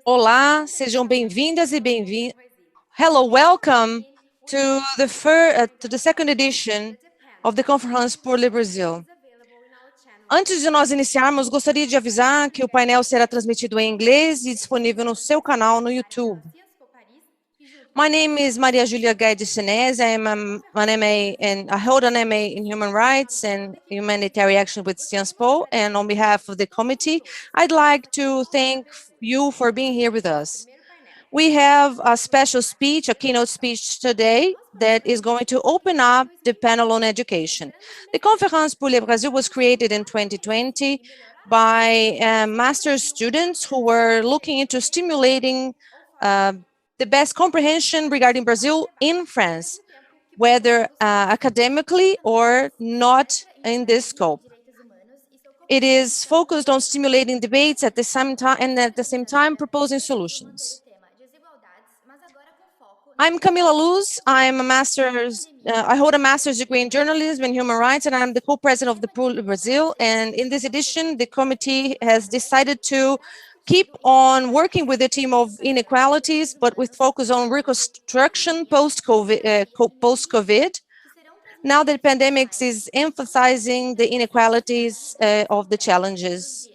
Olá, sejam bem-vindas e bem-vindos. Hello, welcome to the second edition of the Conférence Pour Le Brésil. Antes de nós iniciarmos, gostaria de avisar que o painel será transmitido em inglês e disponível no seu canal no YouTube. My name is Maria Julia Guedes Sinés. I am an MA and I hold an MA in Human Rights and Humanitarian Action with Sciences Po. And on behalf of the committee, I'd like to thank you for being here with us. We have a special speech, a keynote speech today that is going to open up the panel on education. The Conférence Pour Le Brésil was created in 2020 by master's students who were looking into stimulating the best comprehension regarding Brazil in France, whether academically or not in this scope. It is focused on stimulating debates at the same time and at the same time proposing solutions. I'm Camila Luz. I'm a I hold a master's degree in journalism and human rights, and I'm the co-president of the Pour Le Brésil. And in this edition, the committee has decided to keep on working with the team of inequalities, but with focus on reconstruction post-COVID. Now that the pandemic is emphasizing the inequalities of the challenges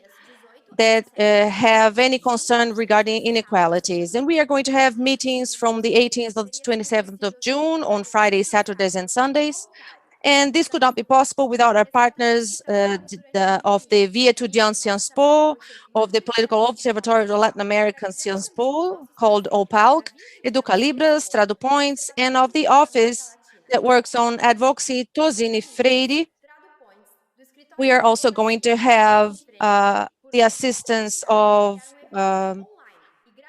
that have any concern regarding inequalities. And we are going to have meetings from the 18th to the 27th of June on Fridays, Saturdays, and Sundays. And this could not be possible without our partners of the Via Estudiante Sciences Po, of the Political Observatory of Latin American Sciences Po, called OPALC, Educalibras, Trado Points, and of the office that works on advocacy, Tosini Freire. We are also going to have the assistance of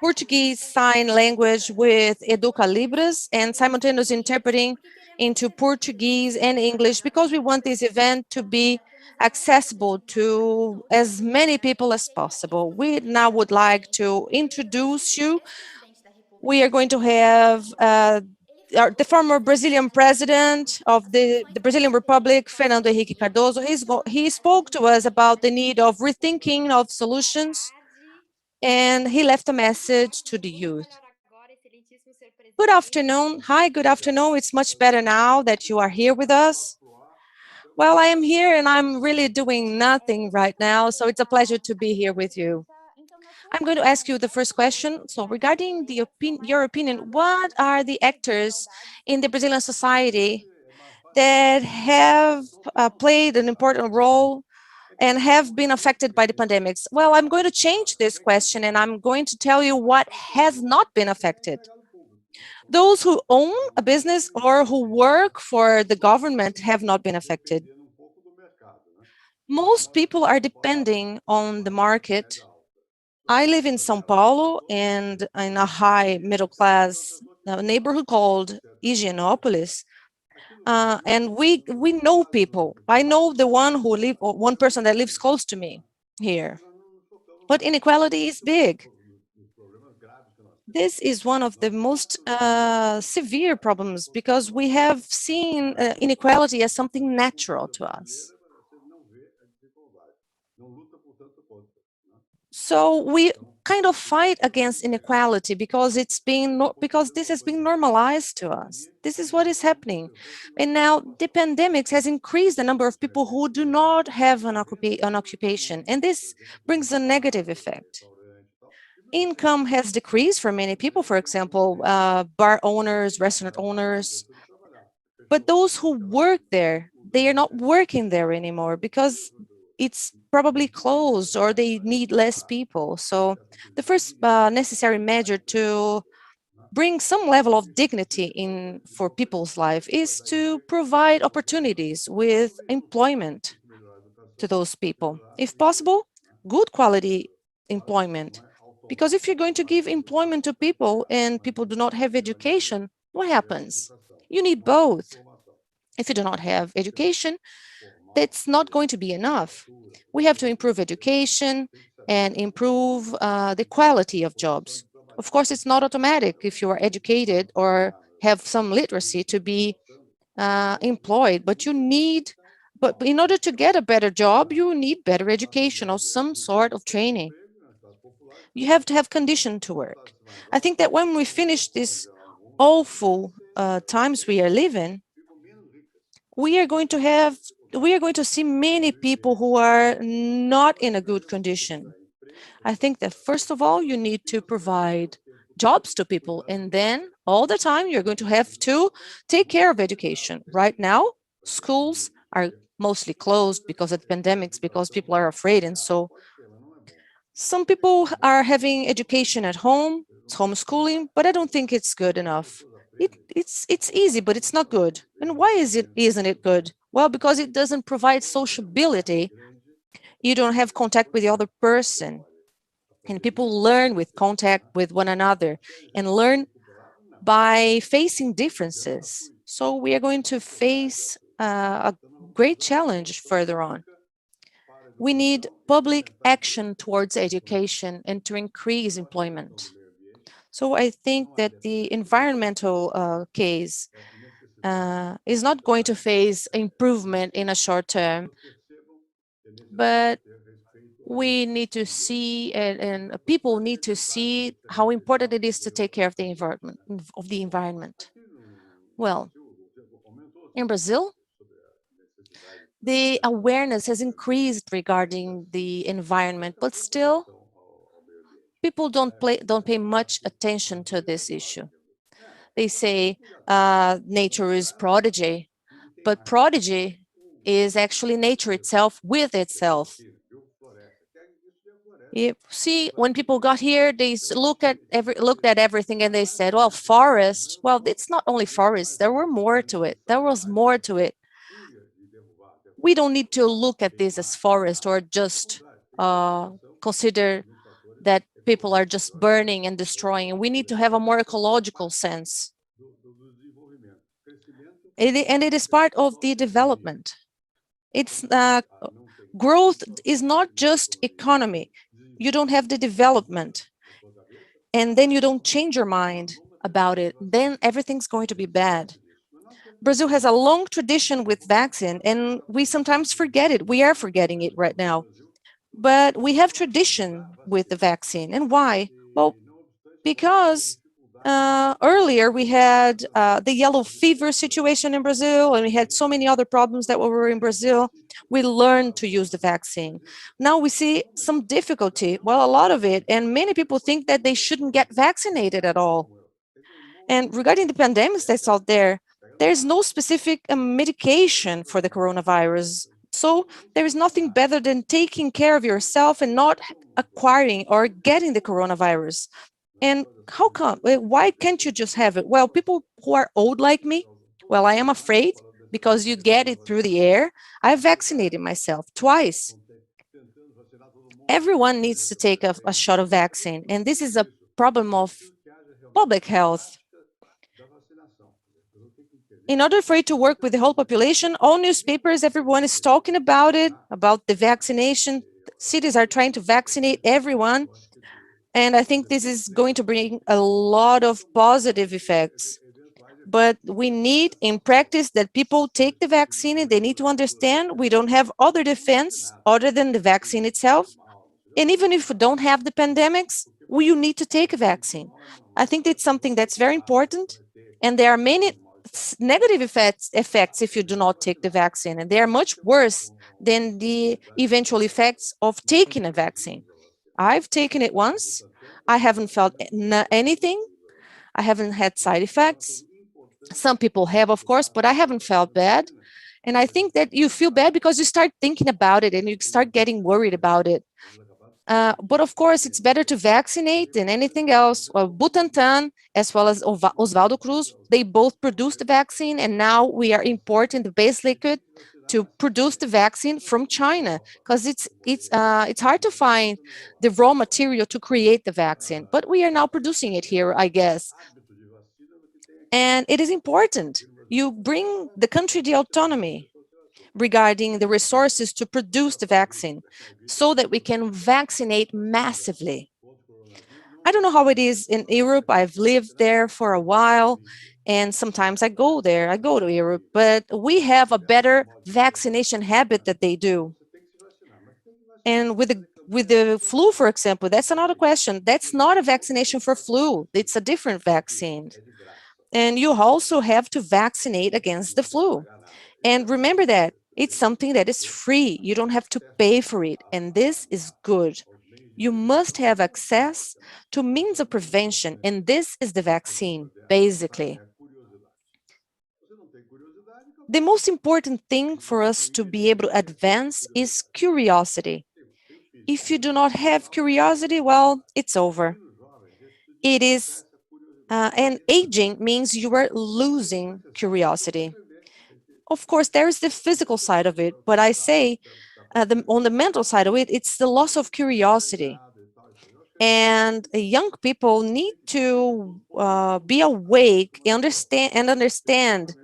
Portuguese Sign Language with Educalibras and simultaneous interpreting into Portuguese and English, because we want this event to be accessible to as many people as possible. We now would like to introduce you. We are going to have the former Brazilian president of the Brazilian Republic, Fernando Henrique Cardoso. He spoke to us about the need of rethinking of solutions, and he left a message to the youth. Good afternoon. Hi, good afternoon. It's much better now that you are here with us. Well, I am here and I'm really doing nothing right now, so it's a pleasure to be here with you. I'm going to ask you the first question. So regarding your opinion, what are the actors in the Brazilian society that have played an important role and have been affected by the pandemics? Well, I'm going to change this question and I'm going to tell you what has not been affected. Those who own a business or who work for the government have not been affected. Most people are depending on the market. I live in São Paulo and in a high middle class neighborhood called Higienópolis. And we know people. I know the one person that lives close to me here. But inequality is big. This is one of the most severe problems because we have seen inequality as something natural to us. So we kind of fight against inequality because because this has been normalized to us. This is what is happening. And now the pandemic has increased the number of people who do not have an occupation, and this brings a negative effect. Income has decreased for many people, for example, bar owners, restaurant owners, but those who work there, they are not working there anymore because it's probably closed or they need less people. So the first necessary measure to bring some level of dignity in for people's life is to provide opportunities with employment to those people. If possible, good quality employment. Because if you're going to give employment to people and people do not have education, what happens? You need both. If you do not have education, that's not going to be enough. We have to improve education and improve the quality of jobs. Of course, it's not automatic if you are educated or have some literacy to be employed, but but in order to get a better job, you need better education or some sort of training. You have to have condition to work. I think that when we finish this awful times we are living, we are going to have we are going to see many people who are not in a good condition. I think that first of all, you need to provide jobs to people, and then all the time you're going to have to take care of education. Right now, schools are mostly closed because of pandemics, because people are afraid, and so some people are having education at home, it's homeschooling, but I don't think it's good enough. It's easy, but it's not good. And why isn't it good? Well, because it doesn't provide sociability. You don't have contact with the other person. And people learn with contact with one another and learn by facing differences. So we are going to face a great challenge further on. We need public action towards education and to increase employment. So I think that the environmental case is not going to face improvement in a short term, but we need to see and people need to see how important it is to take care of the environment. Well, in Brazil, the awareness has increased regarding the environment, but still people don't pay much attention to this issue. They say nature is prodigy, but prodigy is actually nature itself with itself. You see, when people got here, they looked at everything and they said, "Well, forest. Well, it's not only forest. There were more to it. There was more to it. We don't need to look at this as forest or just consider that people are just burning and destroying. We need to have a more ecological sense. And it is part of the development. It's growth is not just economy. You don't have the development, and then you don't change your mind about it. Then everything's going to be bad. Brazil has a long tradition with vaccine, and we sometimes forget it. We are forgetting it right now. But we have tradition with the vaccine. And why? Well, because earlier we had the yellow fever situation in Brazil, and we had so many other problems that were in Brazil. We learned to use the vaccine. Now we see some difficulty, well, a lot of it, and many people think that they shouldn't get vaccinated at all. And regarding the pandemics that's out there, there's no specific medication for the coronavirus. So there is nothing better than taking care of yourself and not acquiring or getting the coronavirus. And how come? Why can't you just have it? Well, people who are old like me, well, I am afraid because you get it through the air. I vaccinated myself twice. Everyone needs to take a shot of vaccine. And this is a problem of public health. In order for it to work with the whole population, all newspapers, everyone is talking about it, about the vaccination cities are trying to vaccinate everyone, and I think this is going to bring a lot of positive effects. But we need in practice that people take the vaccine, and they need to understand we don't have other defense other than the vaccine itself. And even if we don't have the pandemics, we you need to take a vaccine. I think that's something that's very important. And there are many negative effects if you do not take the vaccine. And they are much worse than the eventual effects of taking a vaccine. I've taken it once. I haven't felt anything. I haven't had side effects. Some people have, of course, but I haven't felt bad. And I think that you feel bad because you start thinking about it and you start getting worried about it. But of course, it's better to vaccinate than anything else. Well, Butantan, as well as Osvaldo Cruz, they both produced the vaccine, and now we are importing the base liquid to produce the vaccine from China, because it's hard to find the raw material to create the vaccine. But we are now producing it here, I guess, and it is important. You bring the country the autonomy regarding the resources to produce the vaccine so that we can vaccinate massively. I don't know how it is in Europe. I've lived there for a while, and sometimes I go there, I go to Europe, but we have a better vaccination habit that they do. And with the flu, for example, that's another question. That's not a vaccination for flu. It's a different vaccine. And you also have to vaccinate against the flu. And remember that it's something that is free. You don't have to pay for it. And this is good. You must have access to means of prevention. And this is the vaccine, basically. The most important thing for us to be able to advance is curiosity. If you do not have curiosity, well, it's over. It is, and aging means you are losing curiosity. Of course, there is the physical side of it, but I say on the mental side of it, it's the loss of curiosity. And young people need to be awake and understand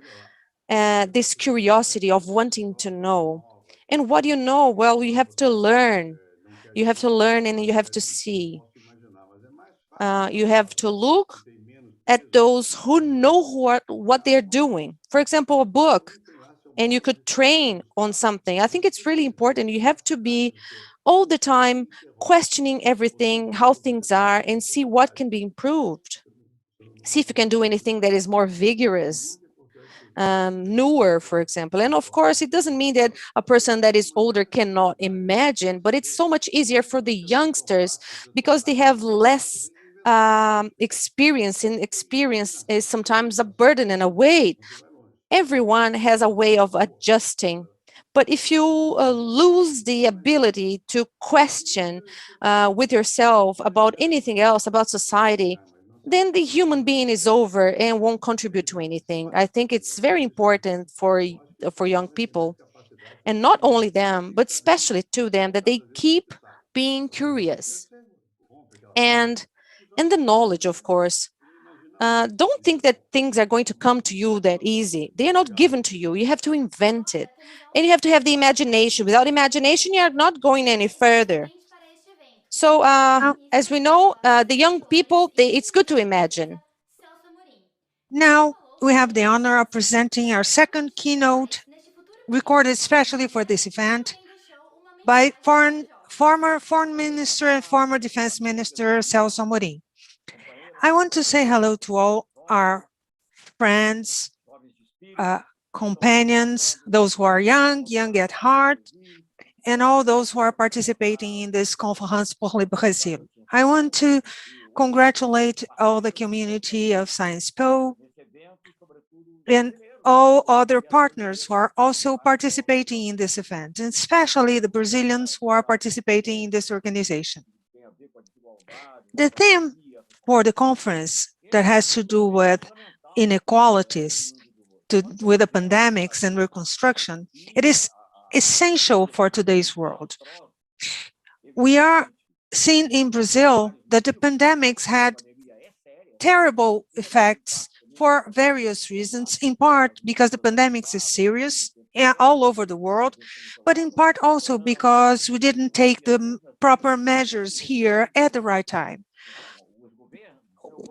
this curiosity of wanting to know. And what you know, well, you have to learn. You have to learn and you have to see. You have to look at those who know what they're doing. For example, a book, and you could train on something. I think it's really important. You have to be all the time questioning everything, how things are, and see what can be improved. See if you can do anything that is more vigorous, newer, for example. And of course, it doesn't mean that a person that is older cannot imagine, but it's so much easier for the youngsters because they have less experience, and experience is sometimes a burden and a weight. Everyone has a way of adjusting. But if you lose the ability to question with yourself about anything else, about society, then the human being is over and won't contribute to anything. I think it's very important for young people, and not only them, but especially to them, that they keep being curious and the knowledge, of course. Don't think that things are going to come to you that easy. They are not given to you. You have to invent it. And you have to have the imagination. Without imagination, you are not going any further. So, Now, as we know, the young people, it's good to imagine. now we have the honor of presenting our second keynote, recorded especially for this event, by former Foreign Minister and former Defense Minister Celso Amorim. I want to say hello to all our friends, companions, those who are young at heart, and all those who are participating in this Conférence Pour Le Brésil. I want to congratulate all the community of Science Po and all other partners who are also participating in this event, and especially the Brazilians who are participating in this organization. The theme for the conference that has to do with inequalities, with the pandemics and reconstruction, it is essential for today's world. We are seeing in Brazil that the pandemics had terrible effects for various reasons, in part because the pandemics is serious, all over the world, but in part also because we didn't take the proper measures here at the right time.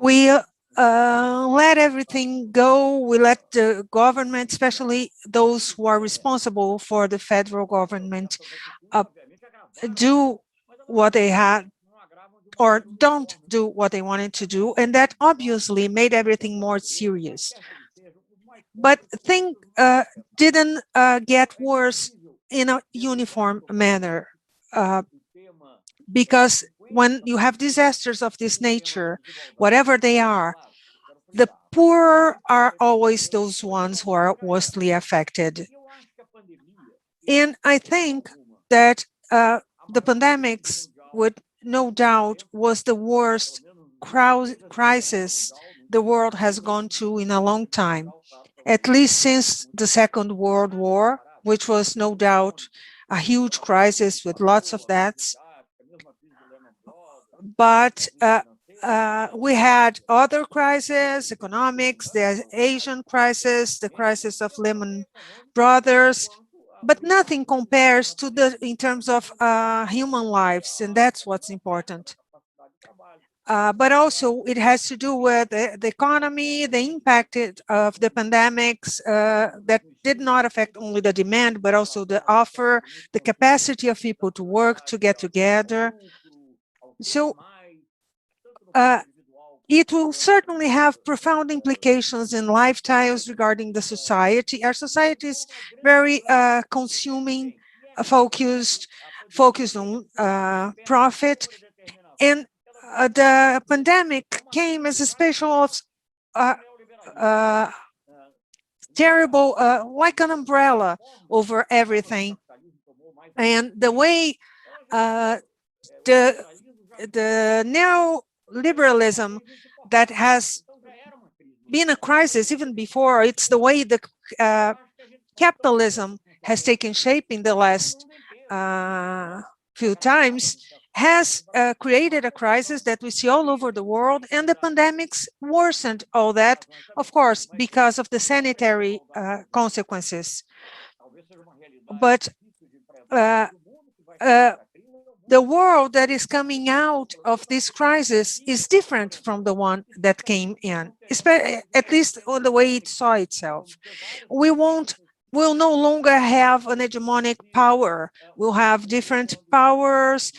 We let everything go. We let the government, especially those who are responsible for the federal government, uh, do what they had or don't do what they wanted to do. And that obviously made everything more serious. But things didn't get worse in a uniform manner, uh, because when you have disasters of this nature, whatever they are, the poor are always those ones who are mostly affected. And I think that the pandemics, with no doubt, was the worst crisis the world has gone through in a long time, at least since the Second World War, which was no doubt a huge crisis with lots of deaths. But we had other crises, economics, the Asian crisis, the crisis of Lehman Brothers, but nothing compares to in terms of human lives, and that's what's important. But also it has to do with the economy, the impact of the pandemics that did not affect only the demand, but also the offer, the capacity of people to work, to get together. So it will certainly have profound implications in lifestyles regarding the society. Our society is very consuming, focused on profit. And the pandemic came as a special, terrible, like an umbrella over everything. And the way the neoliberalism that has been a crisis even before, it's the way the capitalism has taken shape in the last few times, has created a crisis that we see all over the world, and the pandemics worsened all that, of course, because of the sanitary consequences. But the world that is coming out of this crisis is different from the one that came in, at least on the way it saw itself. We'll no longer have an hegemonic power. We'll have different powers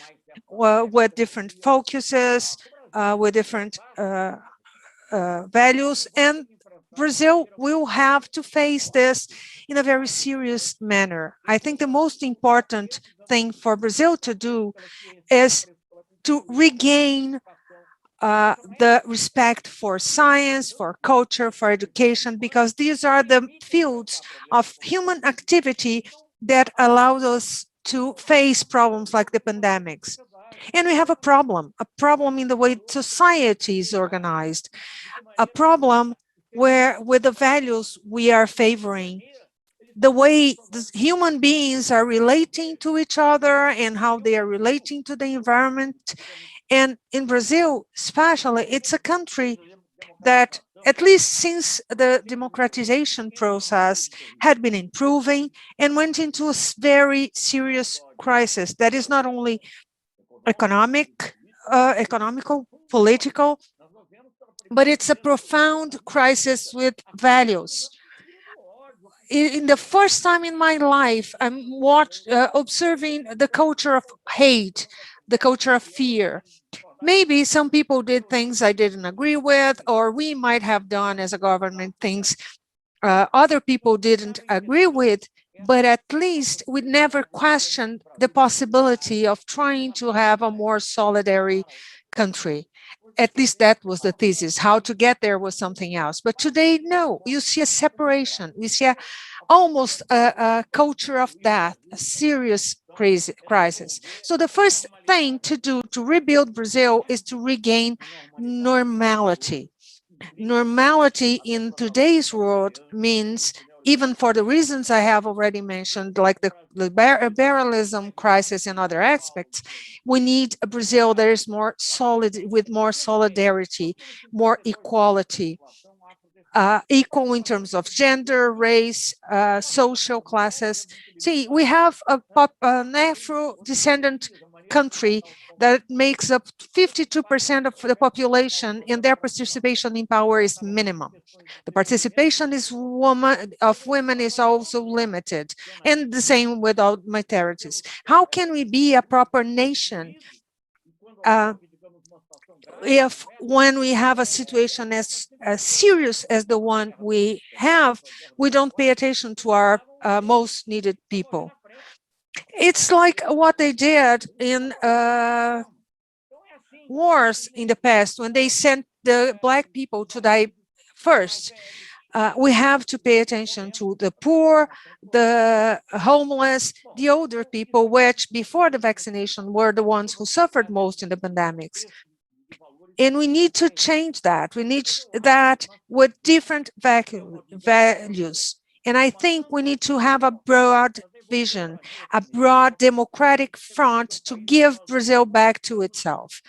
with different focuses, with different values, and Brazil will have to face this in a very serious manner. I think the most important thing for Brazil to do is to regain the respect for science, for culture, for education, because these are the fields of human activity that allow us to face problems like the pandemics. And we have a problem in the way society is organized, a problem where with the values we are favoring, the way the human beings are relating to each other and how they are relating to the environment. And in Brazil, especially, it's a country that, at least since the democratization process, had been improving and went into a very serious crisis that is not only economical, political, but it's a profound crisis with values. In the first time in my life, I'm observing the culture of hate, the culture of fear. Maybe some people did things I didn't agree with, or we might have done as a government things other people didn't agree with, but at least we never questioned the possibility of trying to have a more solidary country. At least that was the thesis. How to get there was something else. But today, no, you see a separation. You see almost a culture of death, a serious crisis. So the first thing to do to rebuild Brazil is to regain normality. Normality in today's world means, even for the reasons I have already mentioned, like the liberalism crisis and other aspects, we need a Brazil that is more solid, with more solidarity, more equality. equal in terms of gender, race, social classes. See, we have an Afro-descendant country that makes up 52% of the population, and their participation in power is minimum. The participation of women is also limited, and the same with all minorities. How can we be a proper nation if when we have a situation as serious as the one we have, we don't pay attention to our most needed people? It's like what they did in wars in the past when they sent the Black people to die first. We have to pay attention to the poor, the homeless, the older people, which before the vaccination were the ones who suffered most in the pandemics. And we need to change that. We need that with different values. And I think we need to have a broad vision, a broad democratic front to give Brazil back to itself.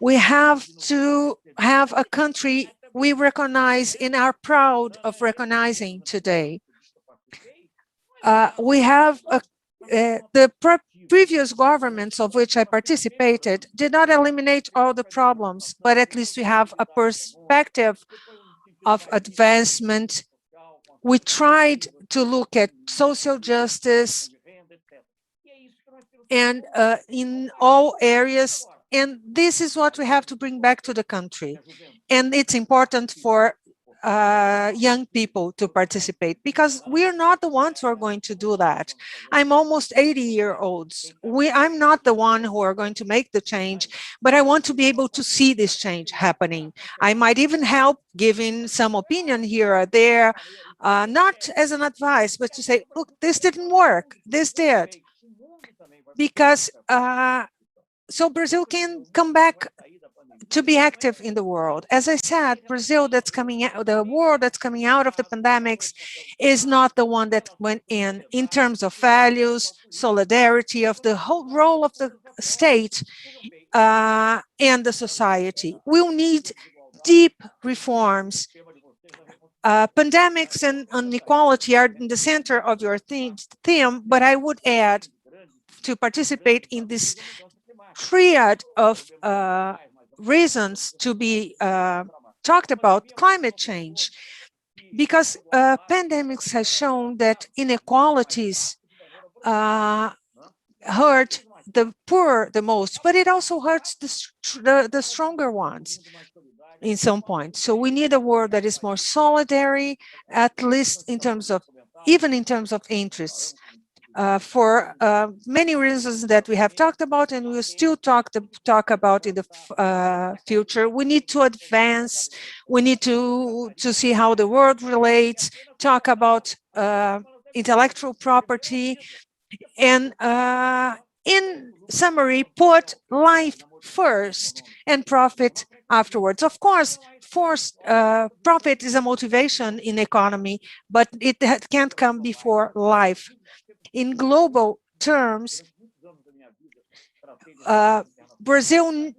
We have to have a country we recognize and are proud of recognizing today. We have the previous governments of which I participated did not eliminate all the problems, but at least we have a perspective of advancement. We tried to look at social justice and in all areas, and this is what we have to bring back to the country. And it's important for young people to participate, because we're not the ones who are going to do that. I'm almost 80-year-olds. I'm not the one who are going to make the change, but I want to be able to see this change happening. I might even help giving some opinion here or there, not as an advice, but to say, look, this didn't work, this did. Because so Brazil can come back to be active in the world. As I said, Brazil that's coming out, the world that's coming out of the pandemics is not the one that went in terms of values, solidarity, of the whole role of the state and the society. We'll need deep reforms. Pandemics and inequality are in the center of your theme, but I would add to participate in this triad of reasons to be talked about climate change, because pandemics has shown that inequalities hurt the poor the most, but it also hurts the stronger ones in some point. So we need a world that is more solidary, at least in terms of, even in terms of interests. For many reasons that we have talked about and we'll still talk about in the future. We need to advance, we need to see how the world relates, talk about intellectual property, and in summary, put life first and profit afterwards. Of course, profit is a motivation in economy, but it can't come before life. In global terms, Brazil,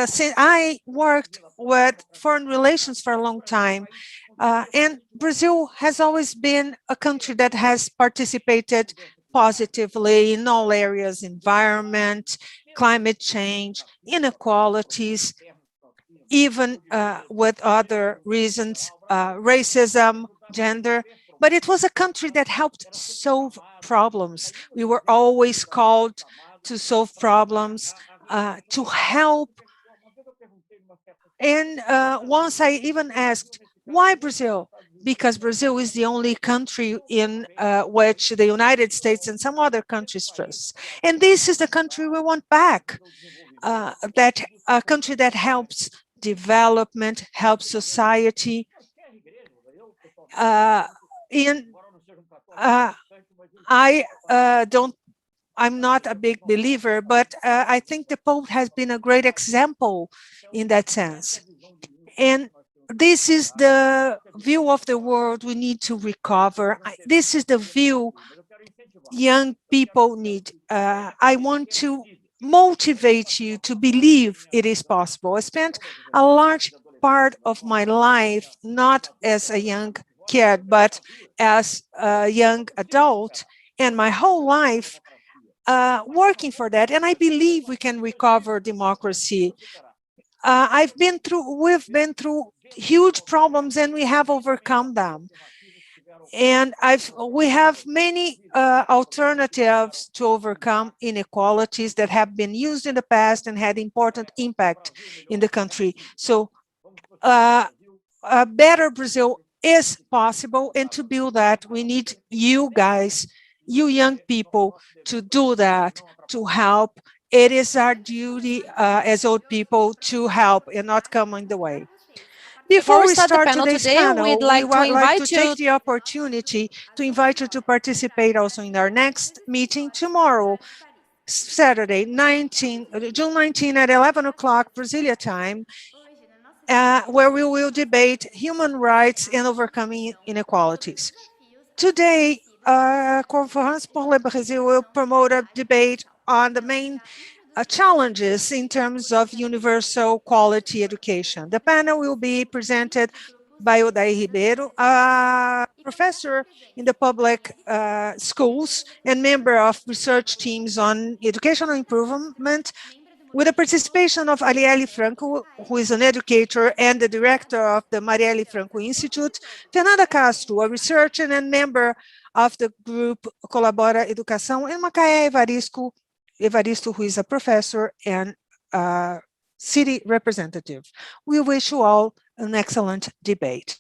since I worked with foreign relations for a long time, and Brazil has always been a country that has participated positively in all areas: environment, climate change, inequalities, even with other reasons, racism, gender. But it was a country that helped solve problems. We were always called to solve problems, to help. And once I even asked, why Brazil? Because Brazil is the only country in which the United States and some other countries trust. And this is the country we want back, that a country that helps development, helps society. I'm not a big believer, but I think the Pope has been a great example in that sense. And this is the view of the world we need to recover. This is the view young people need. I want to motivate you to believe it is possible. I spent a large part of my life, not as a young kid, but as a young adult, and my whole life working for that. And I believe we can recover democracy. We've been through huge problems and we have overcome them. And we have many alternatives to overcome inequalities that have been used in the past and had important impact in the country. So a better Brazil is possible, and to build that, we need you guys, you young people, to do that, to help. It is our duty as old people to help and not come in the way. Before Before we we start the start panel today's today, we'd panel, we like to would like to invite take you. the opportunity to invite you to participate also in our next meeting tomorrow, Saturday, June 19 at 11 o'clock Brasilia time, where we will debate human rights and overcoming inequalities. Today, Conférence Pour Le Brésil will promote a debate on the main challenges in terms of universal quality education. The panel will be presented by Odair Ribeiro, a professor in the public schools and member of research teams on educational improvement, with the participation of Arielle Franco, who is an educator and the director of the Marielle Franco Institute, Fernanda Castro, a researcher and member of the group Colabora Educação, and Macaé Evaristo, who is a professor and city representative. We wish you all an excellent debate.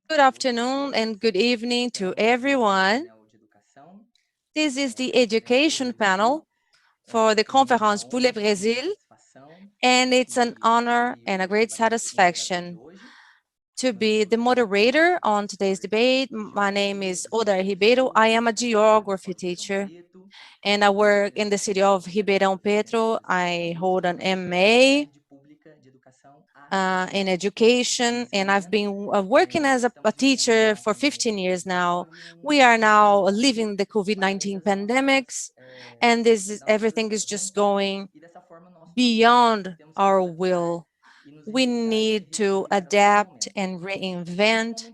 Good afternoon and good evening to everyone. This is the education panel for the Conférence Pour Le Brésil, and it's an honor and a great satisfaction to be the moderator on today's debate. My name is Oda Ribeiro. I am a geography teacher, and I work in the city of Ribeirão Preto. I hold an MA in education, and I've been working as a teacher for 15 years now. We are now living the COVID-19 pandemics, and everything is just going beyond our will. We need to adapt and reinvent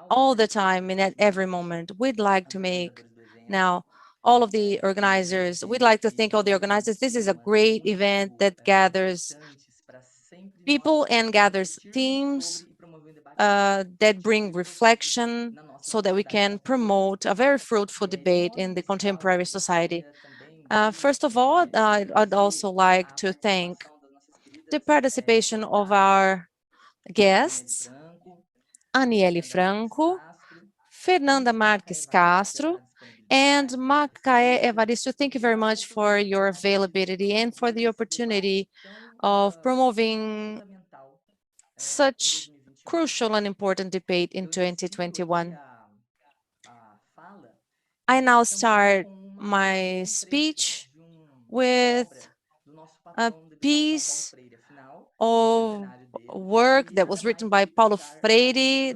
all the time and at every moment. We'd like to make now all of the organizers, we'd like to thank all the organizers. This is a great event that gathers people and gathers themes that bring reflection so that we can promote a very fruitful debate in the contemporary society. First of all, I'd also like to thank the participation of our guests, Aniele Franco, Fernanda Marques Castro, and Macaé Evaristo. Thank you very much for your availability and for the opportunity of promoting such crucial and important debate in 2021. I now start my speech with a piece of work that was written by Paulo Freire,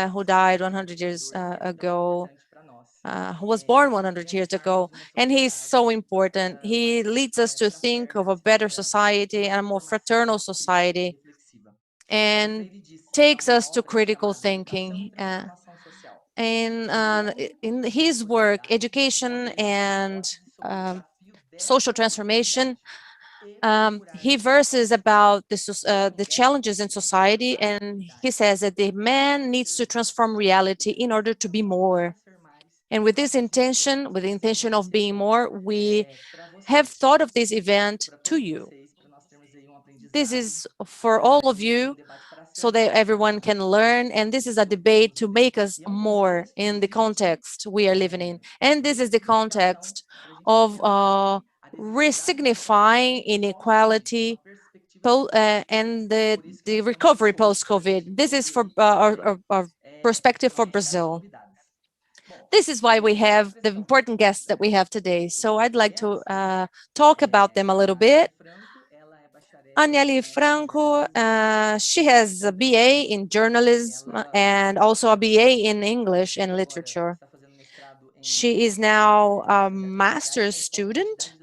who died 100 years ago, who was born 100 years ago, and he's so important. He leads us to think of a better society and a more fraternal society, and takes us to critical thinking. In his work, education and social transformation, he verses about the challenges in society, and he says that the man needs to transform reality in order to be more. And with this intention, with the intention of being more, we have thought of this event to you. This is for all of you, so that everyone can learn. And this is a debate to make us more in the context we are living in. And this is the context of resignifying inequality and the recovery post-COVID. This is for our perspective for Brazil. This is why we have the important guests that we have today. So I'd like to talk about them a little bit. Aniele Franco, she has a BA in journalism and also a BA in English and literature. She is now a master's student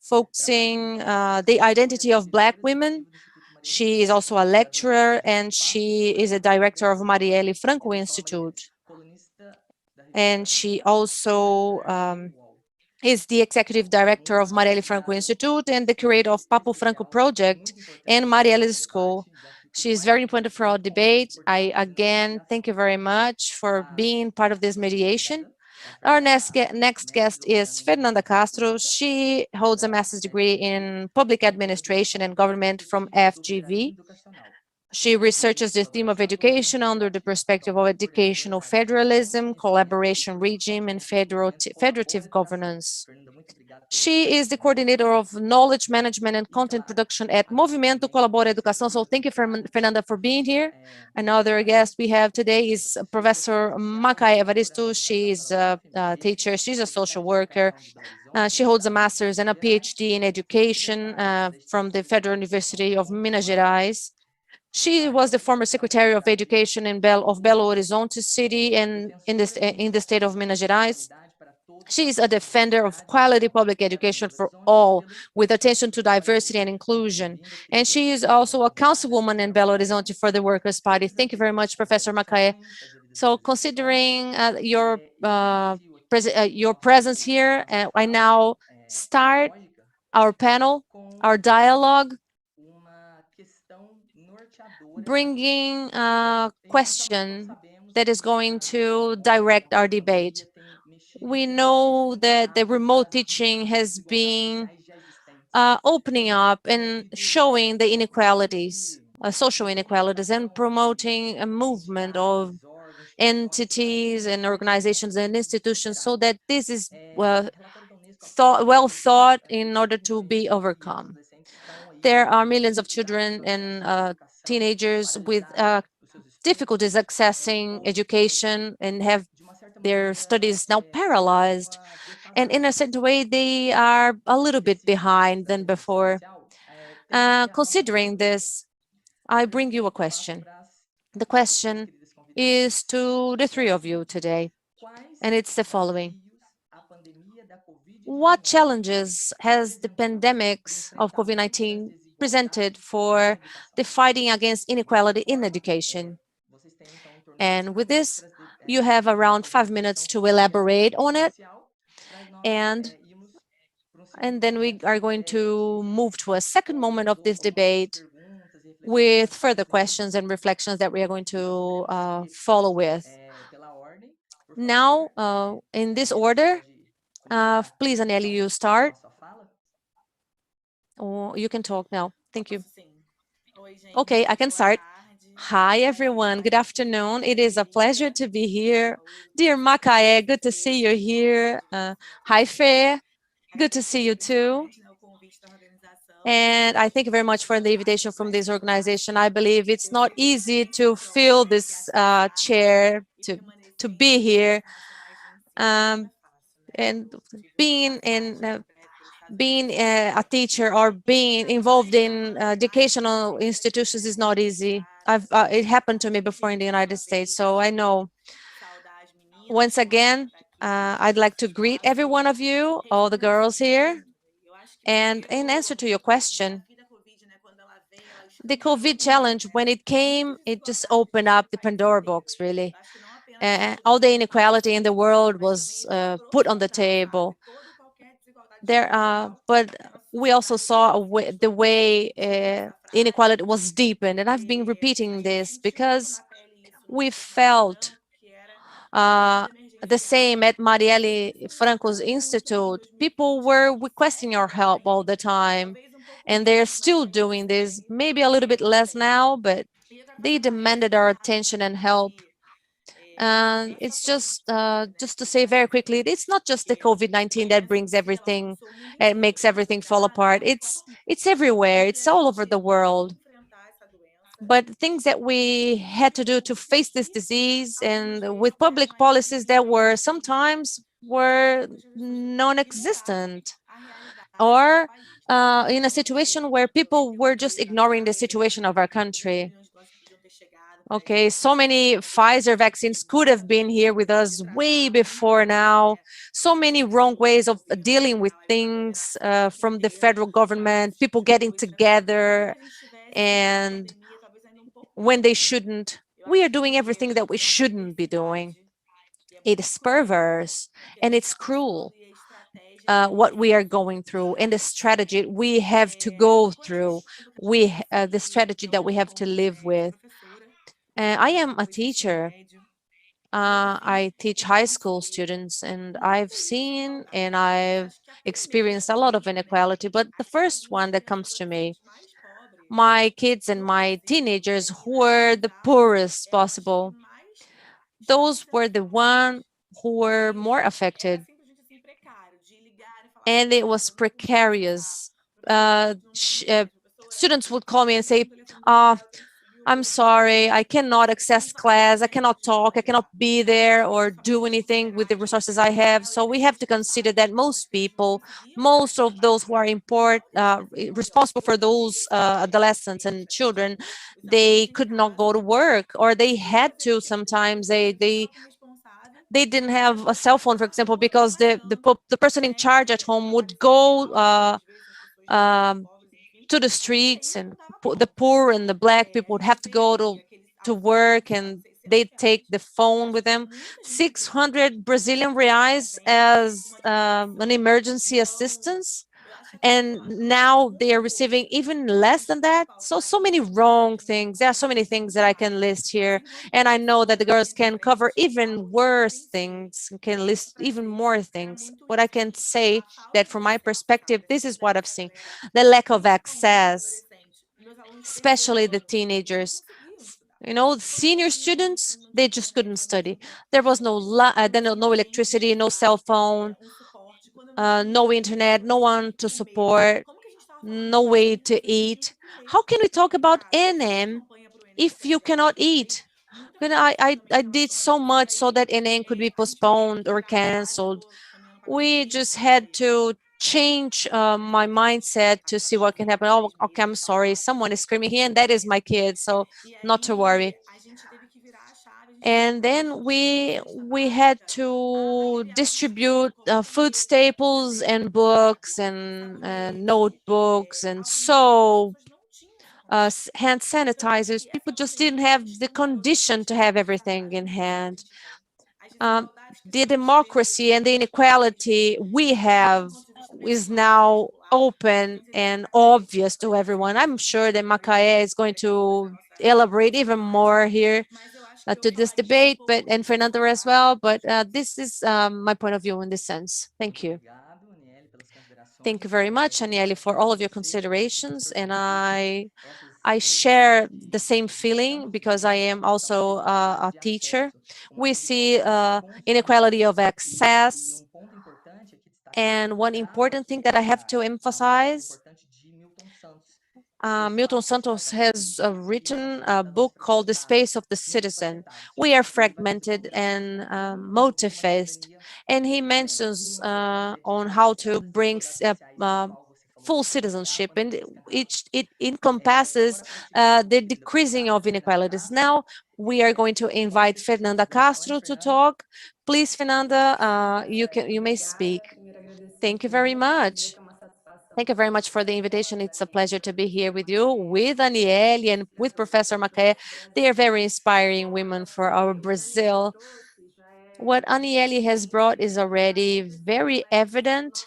focusing the identity of Black women. She is also a lecturer, and she is a director of Marielle Franco Institute. And she also is the executive director of Marielle Franco Institute and the curator of Papo Franco Project and Marielle School. She is very important for our debate. I again thank you very much for being part of this mediation. Our next guest is Fernanda Castro. She holds a master's degree in public administration and government from FGV. She researches the theme of education under the perspective of educational federalism, collaboration regime, and federative governance. She is the coordinator of knowledge management and content production at Movimento Colabora Educação. So thank you, Fernanda, for being here. Another guest we have today is Professor Makai Evaristo. She is a teacher. She's a social worker. She holds a master's and a PhD in education from the Federal University of Minas Gerais. She was the former Secretary of Education of Belo Horizonte City and in the state of Minas Gerais. She is a defender of quality public education for all, with attention to diversity and inclusion. And she is also a councilwoman in Belo Horizonte for the Workers' Party. Thank you very much, Professor Macaé. So considering your presence here, I now start our panel, our dialogue, bringing a question that is going to direct our debate. We know that the remote teaching has been opening up and showing the inequalities, social inequalities, and promoting a movement of entities and organizations and institutions so that this is well thought in order to be overcome. There are millions of children and teenagers with difficulties accessing education and have their studies now paralyzed. And in a certain way, they are a little bit behind than before. Considering this, I bring you a question. The question is to the three of you today, and it's the following. What challenges has the pandemics of COVID-19 presented for the fighting against inequality in education? And with this, you have around 5 minutes to elaborate on it. And then we are going to move to a second moment of this debate with further questions and reflections that we are going to follow with. Now, in this order, please, Aneli, you start. Or you can talk now. Thank you. Okay, I can start. Hi, everyone. Good afternoon. It is a pleasure to be here. Dear Macaé, good to see you here. Hi, Fê. Good to see you too. And I thank you very much for the invitation from this organization. I believe it's not easy to fill this chair, to be here. And being a teacher or being involved in educational institutions is not easy. It happened to me before in the United States, so I know. Once again, I'd like to greet every one of you, all the girls here. And in answer to your question, the COVID challenge, when it came, it just opened up the Pandora box, really. All the inequality in the world was put on the table. But we also saw the way inequality was deepened. And I've been repeating this because we felt the same at Marielle Franco's Institute. People were requesting our help all the time, and they're still doing this, maybe a little bit less now, but they demanded our attention and help. And it's just to say very quickly, it's not just the COVID-19 that brings everything, it makes everything fall apart. It's everywhere. It's all over the world. But things that we had to do to face this disease, and with public policies that were sometimes were non-existent, or in a situation where people were just ignoring the situation of our country. Okay, so many Pfizer vaccines could have been here with us way before now. So many wrong ways of dealing with things from the federal government, people getting together and when they shouldn't. We are doing everything that we shouldn't be doing. It is perverse and it's cruel. what we are going through and the strategy we have to go through, the strategy that we have to live with. I am a teacher. I teach high school students, and I've seen and I've experienced a lot of inequality. But the first one that comes to me, my kids and my teenagers who were the poorest possible, those were the one who were more affected, and it was precarious. Students would call me and say, uh, I'm sorry, I cannot access class, I cannot talk, I cannot be there or do anything with the resources I have. So we have to consider that most people, most of those who are responsible for those adolescents and children, they could not go to work, or they had to sometimes. They didn't have a cell phone, for example, because the person in charge at home would go um, to the streets, and the poor and the black people would have to go to work, and they take the phone with them. 600 Brazilian reais as an emergency assistance, and now they are receiving even less than that. So many wrong things. There are so many things that I can list here, and I know that the girls can cover even worse things, can list even more things. What I can say, that from my perspective, this is what I've seen: the lack of access, especially the teenagers. You know, senior students, they just couldn't study. There was no electricity, no cell phone, no internet, no one to support, no way to eat. How can we talk about NM if you cannot eat? I did so much so that NM could be postponed or canceled. We just had to change my mindset to see what can happen. Oh, okay, I'm sorry, someone is screaming here, and that is my kid, so not to worry. And then we had to distribute food staples and books and notebooks and soap, hand sanitizers. People just didn't have the condition to have everything in hand. The democracy and the inequality we have is now open and obvious to everyone. I'm sure that Macaé is going to elaborate even more here to this debate, but and Fernando as well. But this is my point of view in this sense. Thank you. Thank you very much, Aniele, for all of your considerations. And I share the same feeling because I am also a teacher. We see inequality of access. And one important thing that I have to emphasize, Milton Santos has written a book called The Space of the Citizen. We are fragmented and motive-faced, and he mentions on how to bring full citizenship, and it encompasses the decreasing of inequalities. Now we are going to invite Fernanda Castro to talk. Please, Fernanda, you may speak. Thank you very much. Thank you very much for the invitation. It's a pleasure to be here with you, with Aniele and with Professor Macaé. They are very inspiring women for our Brazil. What Aniele has brought is already very evident,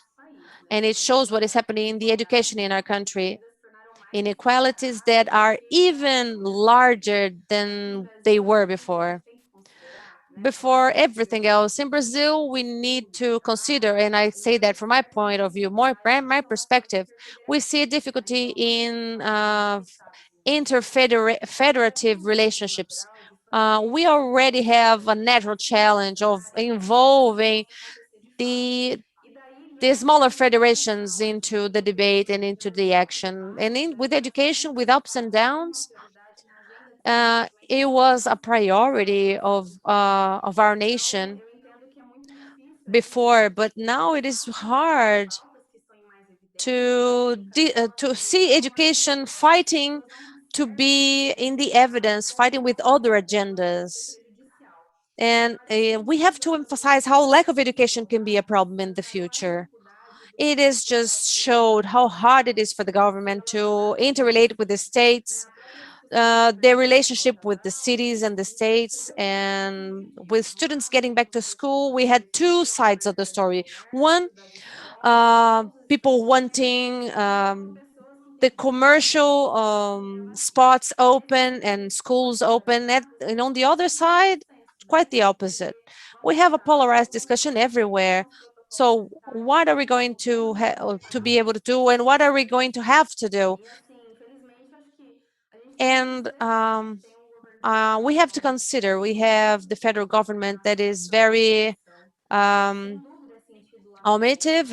and it shows what is happening in the education in our country. Inequalities that are even larger than they were before. Before everything else, in Brazil, we need to consider, and I say that from my point of view, more my perspective, we see a difficulty in interfederative relationships. We already have a natural challenge of involving the smaller federations into the debate and into the action. And with education, with ups and downs, it was a priority of our nation before, but now it is hard to see education fighting to be in the evidence, fighting with other agendas. And we have to emphasize how lack of education can be a problem in the future. It is just showed how hard it is for the government to interrelate with the states, their relationship with the cities and the states, and with students getting back to school, we had two sides of the story. One, people wanting the commercial spots open and schools open, and on the other side, quite the opposite. We have a polarized discussion everywhere. So what are we going to to be able to do, and what are we going to have to do? And we have to consider, we have the federal government that is very um, omissive.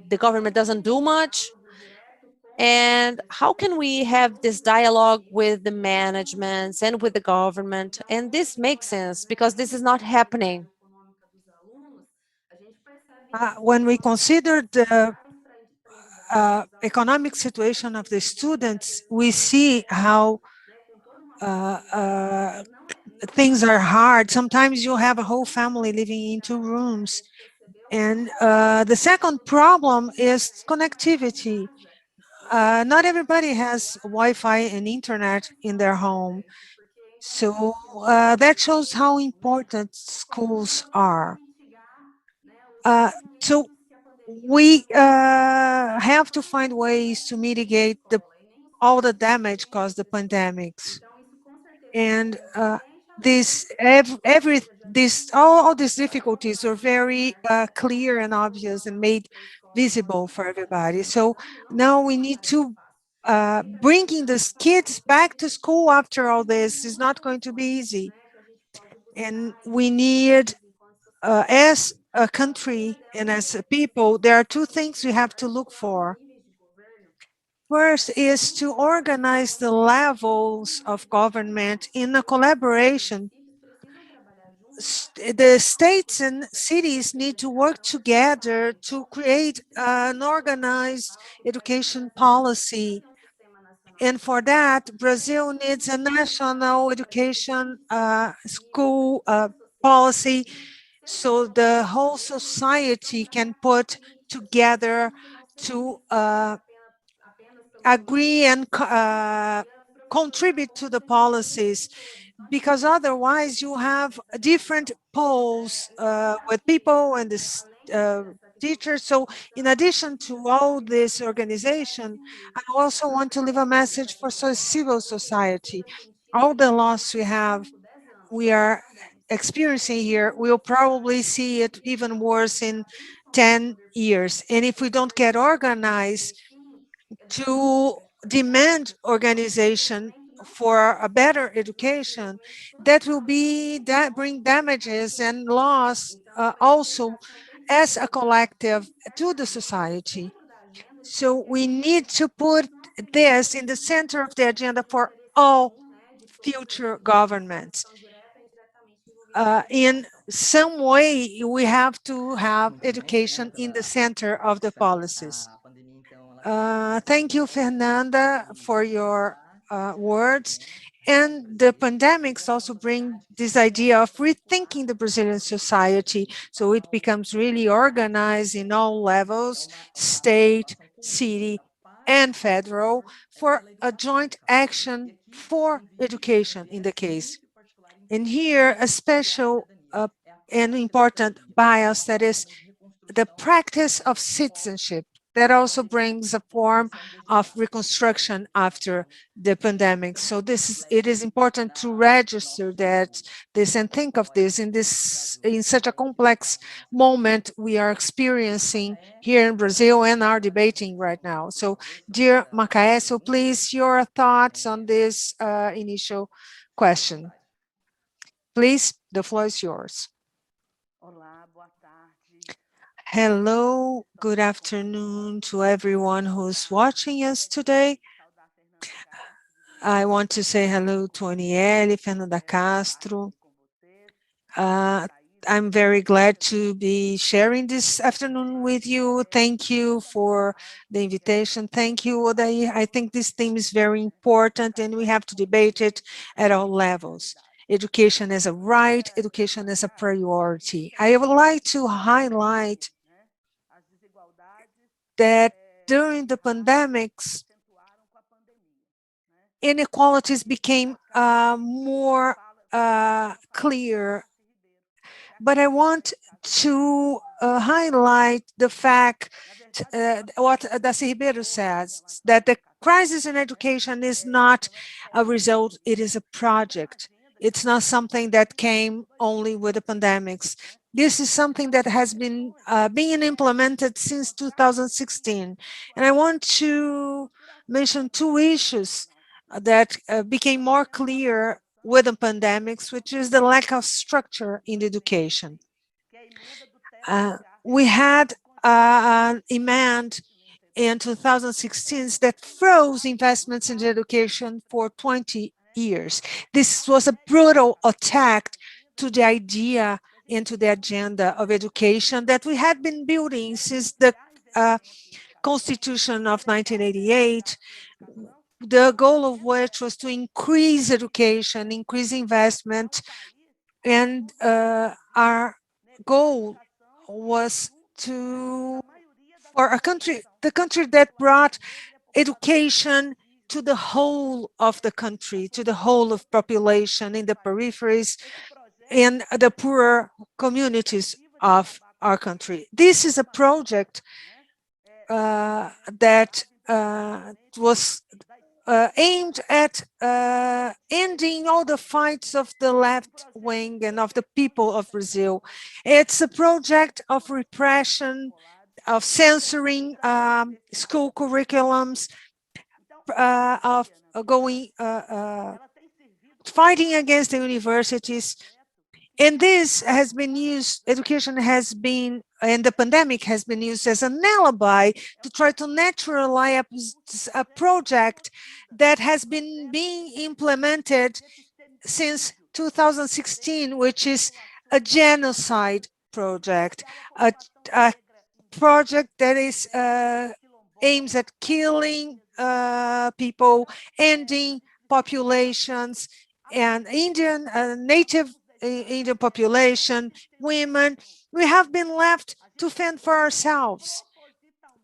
The government doesn't do much. And how can we have this dialogue with the managements and with the government? And this makes sense because this is not happening. When we consider the economic situation of the students, we see how things are hard. Sometimes you have a whole family living in 2 rooms. And the second problem is connectivity. Not everybody has Wi-Fi and internet in their home. So that shows how important schools are. Uh, so we have to find ways to mitigate all the damage caused the pandemics. And all these difficulties are very clear and obvious and made visible for everybody. So now we need to bringing these kids back to school after all this is not going to be easy. And we need, as a country and as a people, there are two things we have to look for. First is to organize the levels of government in a collaboration. The states and cities need to work together to create an organized education policy. And for that, Brazil needs a national education school policy, so the whole society can put together to agree and contribute to the policies, because otherwise you have different poles with people and this teachers. So in addition to all this organization, I also want to leave a message for civil society. All the loss we are experiencing here, we'll probably see it even worse in 10 years. And if we don't get organized to demand organization for a better education, that will be that bring damages and loss also as a collective to the society. So we need to put this in the center of the agenda for all future governments. In some way, we have to have education in the center of the policies. Thank you, Fernanda, for your words. And the pandemics also bring this idea of rethinking the Brazilian society, so it becomes really organized in all levels, state, city, and federal, for a joint action for education in the case. And here, a special and important bias, that is the practice of citizenship, that also brings a form of reconstruction after the pandemic. So it is important to register this and think of this in such a complex moment we are experiencing here in Brazil and are debating right now. So dear Macaeso, please, your thoughts on this initial question. Please, the floor is yours. Hello, good afternoon to everyone who's watching us today. I want to say hello to Aniele, Fernanda Castro. I'm very glad to be sharing this afternoon with you. Thank you for the invitation. Thank you, Odair. I think this theme is very important and we have to debate it at all levels. Education as a right, education as a priority. I would like to highlight that during the pandemics, inequalities became more clear. But I want to highlight the fact, what Darcy Ribeiro says, that the crisis in education is not a result, it is a project. It's not something that came only with the pandemics. This is something that has been being implemented since 2016. And I want to mention two issues that became more clear with the pandemics, which is the lack of structure in education. We had an demand in 2016 that froze investments in education for 20 years. This was a brutal attack to the idea and to the agenda of education that we had been building since the Constitution of 1988, the goal of which was to increase education, increase investment, and our goal was to, for a country, the country that brought education to the whole of the country, to the whole of population in the peripheries and the poorer communities of our country. This is a project that was aimed at ending all the fights of the left wing and of the people of Brazil. It's a project of repression, of censoring school curriculums, of going fighting against the universities. And this has been used, education has been, and the pandemic has been used as an alibi to try to naturalize a project that has been being implemented since 2016, which is a genocide project, a project that is aims at killing people, ending populations, and Indian native Indian population, women. We have been left to fend for ourselves.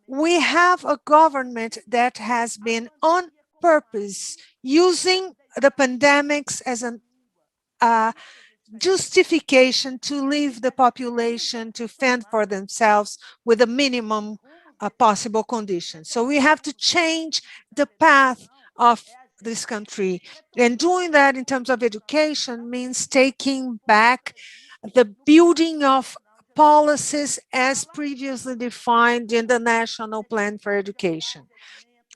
We have a government that has been on purpose using the pandemics as an justification to leave the population to fend for themselves with the minimum possible conditions. So we have to change the path of this country. And doing that in terms of education means taking back the building of policies as previously defined in the National Plan for Education.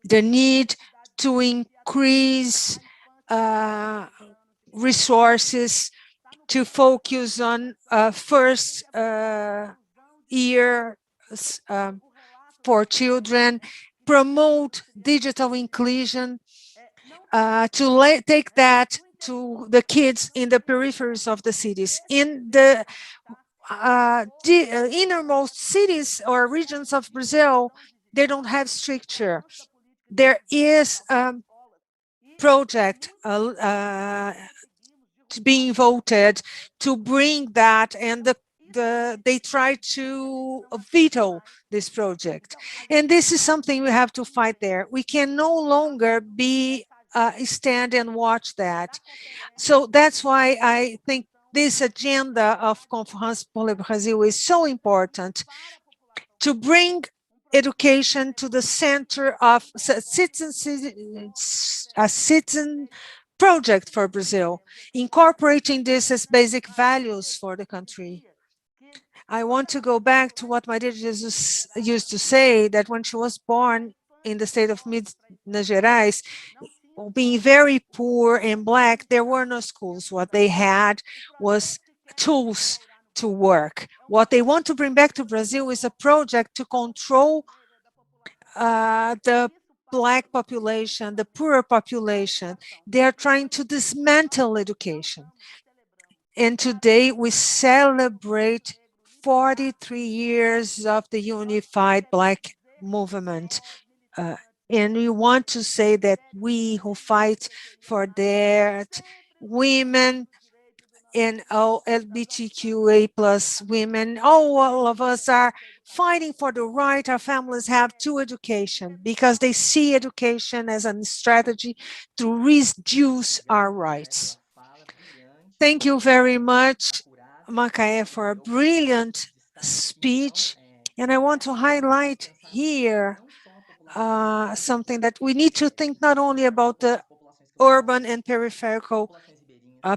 The need to increase resources to focus on first year for children, promote digital inclusion, to take that to the kids in the peripheries of the cities. In the innermost cities or regions of Brazil, they don't have structure. There is a project being voted to bring that, and they try to veto this project. And this is something we have to fight there. We can no longer be stand and watch that. So that's why I think this agenda of Conférence Pour Le Brésil is so important, to bring education to the center of a citizen project for Brazil, incorporating this as basic values for the country. I want to go back to what my Jesus used to say, that when she was born in the state of Minas Gerais, being very poor and Black, there were no schools. What they had was tools to work. What they want to bring back to Brazil is a project to control the Black population, the poorer population. They are trying to dismantle education. And today we celebrate 43 years of the unified Black movement. And we want to say that we who fight for that, women and all LGBTQA plus women, all of us are fighting for the right our families have to education, because they see education as a strategy to reduce our rights. Thank you very much, Macaé, for a brilliant speech. And I want to highlight here something that we need to think not only about the urban and peripheral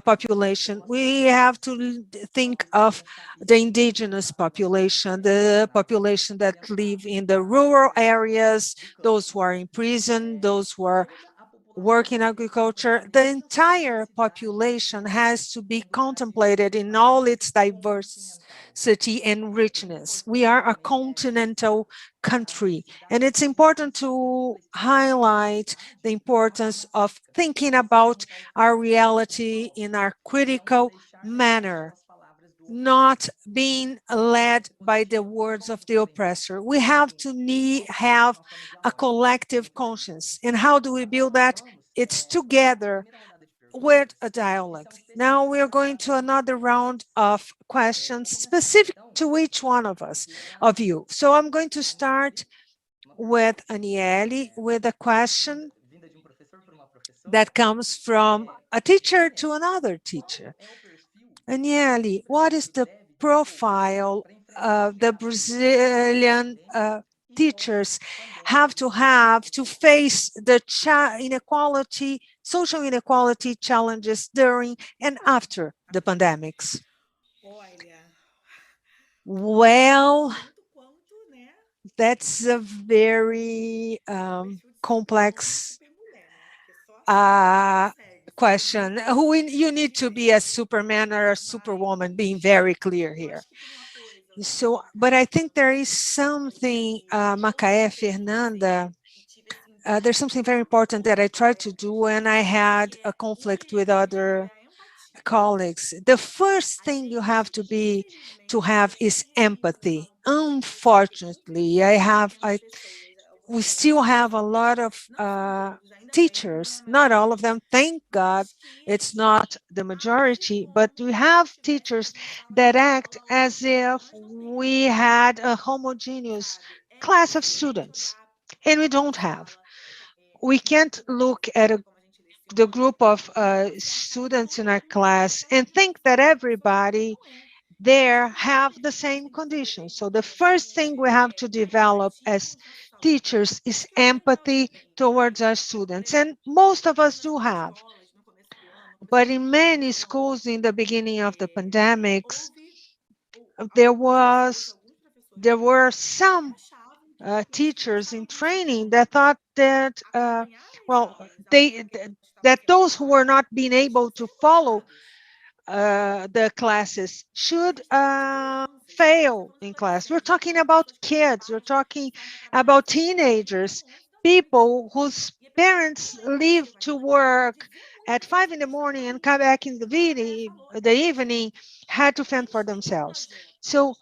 population. We have to think of the indigenous population, the population that live in the rural areas, those who are in prison, those who are work in agriculture. The entire population has to be contemplated in all its diversity and richness. We are a continental country, and it's important to highlight the importance of thinking about our reality in a critical manner, not being led by the words of the oppressor. We have to have a collective conscience. And how do we build that? It's together with a dialogue. Now we are going to another round of questions specific to each one of us, of you. So I'm going to start with Aniele with a question that comes from a teacher to another teacher. Aniele, what is the profile the Brazilian teachers have to face the inequality, social inequality challenges during and after the pandemics? Well, that's a very complex question. You need to be a Superman or a Superwoman, being very clear here. So, but I think there is something, Macaé, Fernanda, there's something very important that I tried to do when I had a conflict with other colleagues. The first thing you have to have is empathy. Unfortunately, we still have a lot of teachers, not all of them, thank God it's not the majority, but we have teachers that act as if we had a homogeneous class of students, and we don't have. We can't look at the group of students in our class and think that everybody there have the same conditions. So the first thing we have to develop as teachers is empathy towards our students. And most of us do have. But in many schools in the beginning of the pandemics, there were some teachers in training that thought that, that those who were not being able to follow the classes should fail in class. We're talking about kids, we're talking about teenagers, people whose parents leave to work at 5 in the morning and come back in the evening, had to fend for themselves. So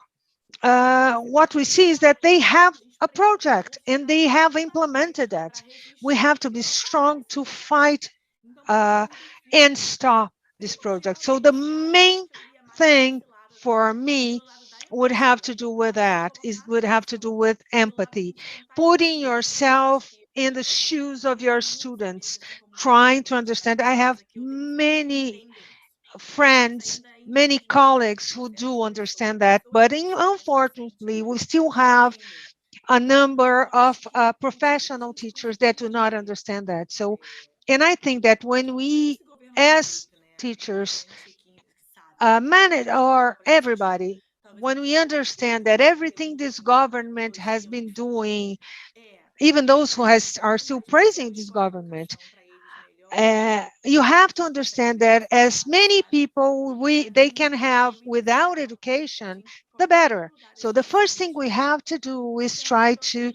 what we see is that they have a project and they have implemented that. We have to be strong to fight and stop this project. So the main thing for me would have to do with would have to do with empathy, putting yourself in the shoes of your students, trying to understand. I have many friends, many colleagues who do understand that, but unfortunately, we still have a number of professional teachers that do not understand that. So, and I think that when we, as teachers, manage, or everybody, when we understand that everything this government has been doing, even those who are still praising this government, you have to understand that as many people they can have without education, the better. So the first thing we have to do is try to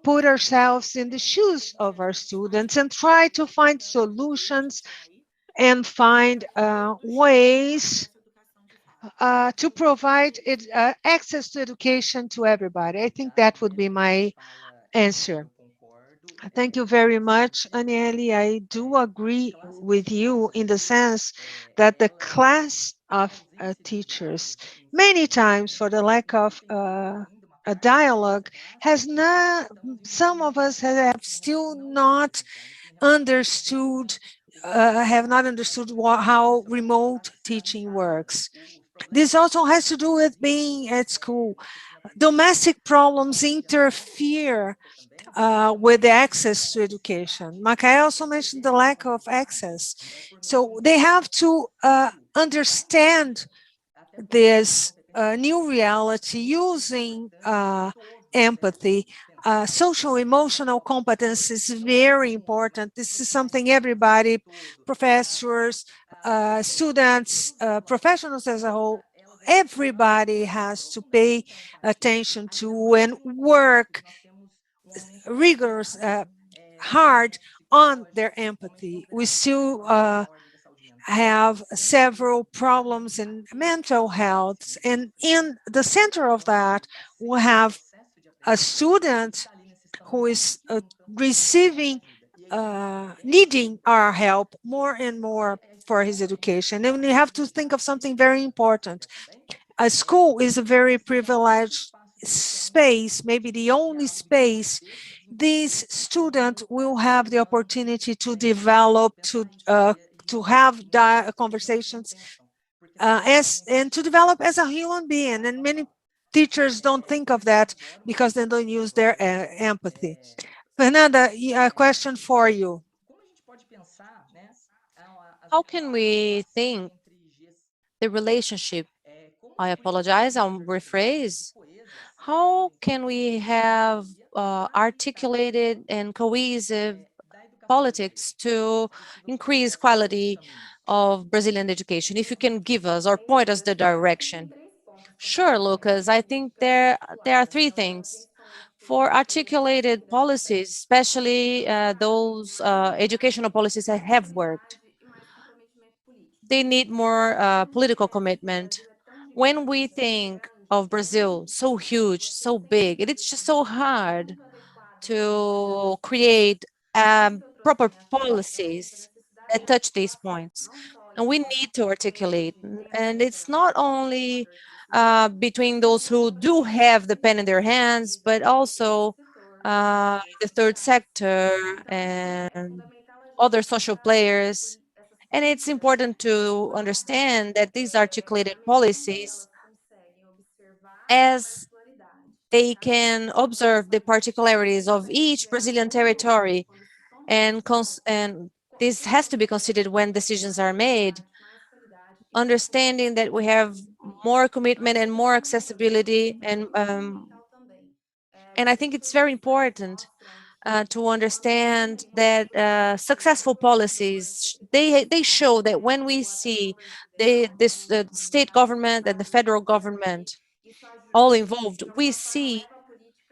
put ourselves in the shoes of our students and try to find solutions and find ways to provide access to education to everybody. I think that would be my answer. Thank you very much, Aniele. I do agree with you in the sense that the class of teachers, many times for the lack of a dialogue has not, some of us have still not understood, have not understood how remote teaching works. This also has to do with being at school. Domestic problems interfere with the access to education. Makai also mentioned the lack of access. So they have to understand this new reality using empathy. Social emotional competence is very important. This is something everybody, professors, students, professionals as a whole, everybody has to pay attention to and work rigorous, hard on their empathy. We still have several problems in mental health, and in the center of that, we have a student who is receiving, needing our help more and more for his education. And we have to think of something very important. A school is a very privileged space, maybe the only space this student will have the opportunity to develop, to have conversations, as and to develop as a human being. And many teachers don't think of that because they don't use their empathy. Fernanda, a question for you. How can we think the relationship? I apologize, I'll rephrase. How can we have articulated and cohesive politics to increase quality of Brazilian education? If you can give us or point us the direction. Sure, Lucas. I think there are three things. For articulated policies, especially those educational policies that have worked, they need more political commitment. When we think of Brazil, so huge, so big, it's just so hard to create proper policies that touch these points. And we need to articulate. And it's not only between those who do have the pen in their hands, but also the third sector and other social players. And it's important to understand that these articulated policies, as they can observe the particularities of each Brazilian territory, and this has to be considered when decisions are made, understanding that we have more commitment and more accessibility, and I think it's very important to understand that successful policies, they show that when we see this state government and the federal government all involved, we see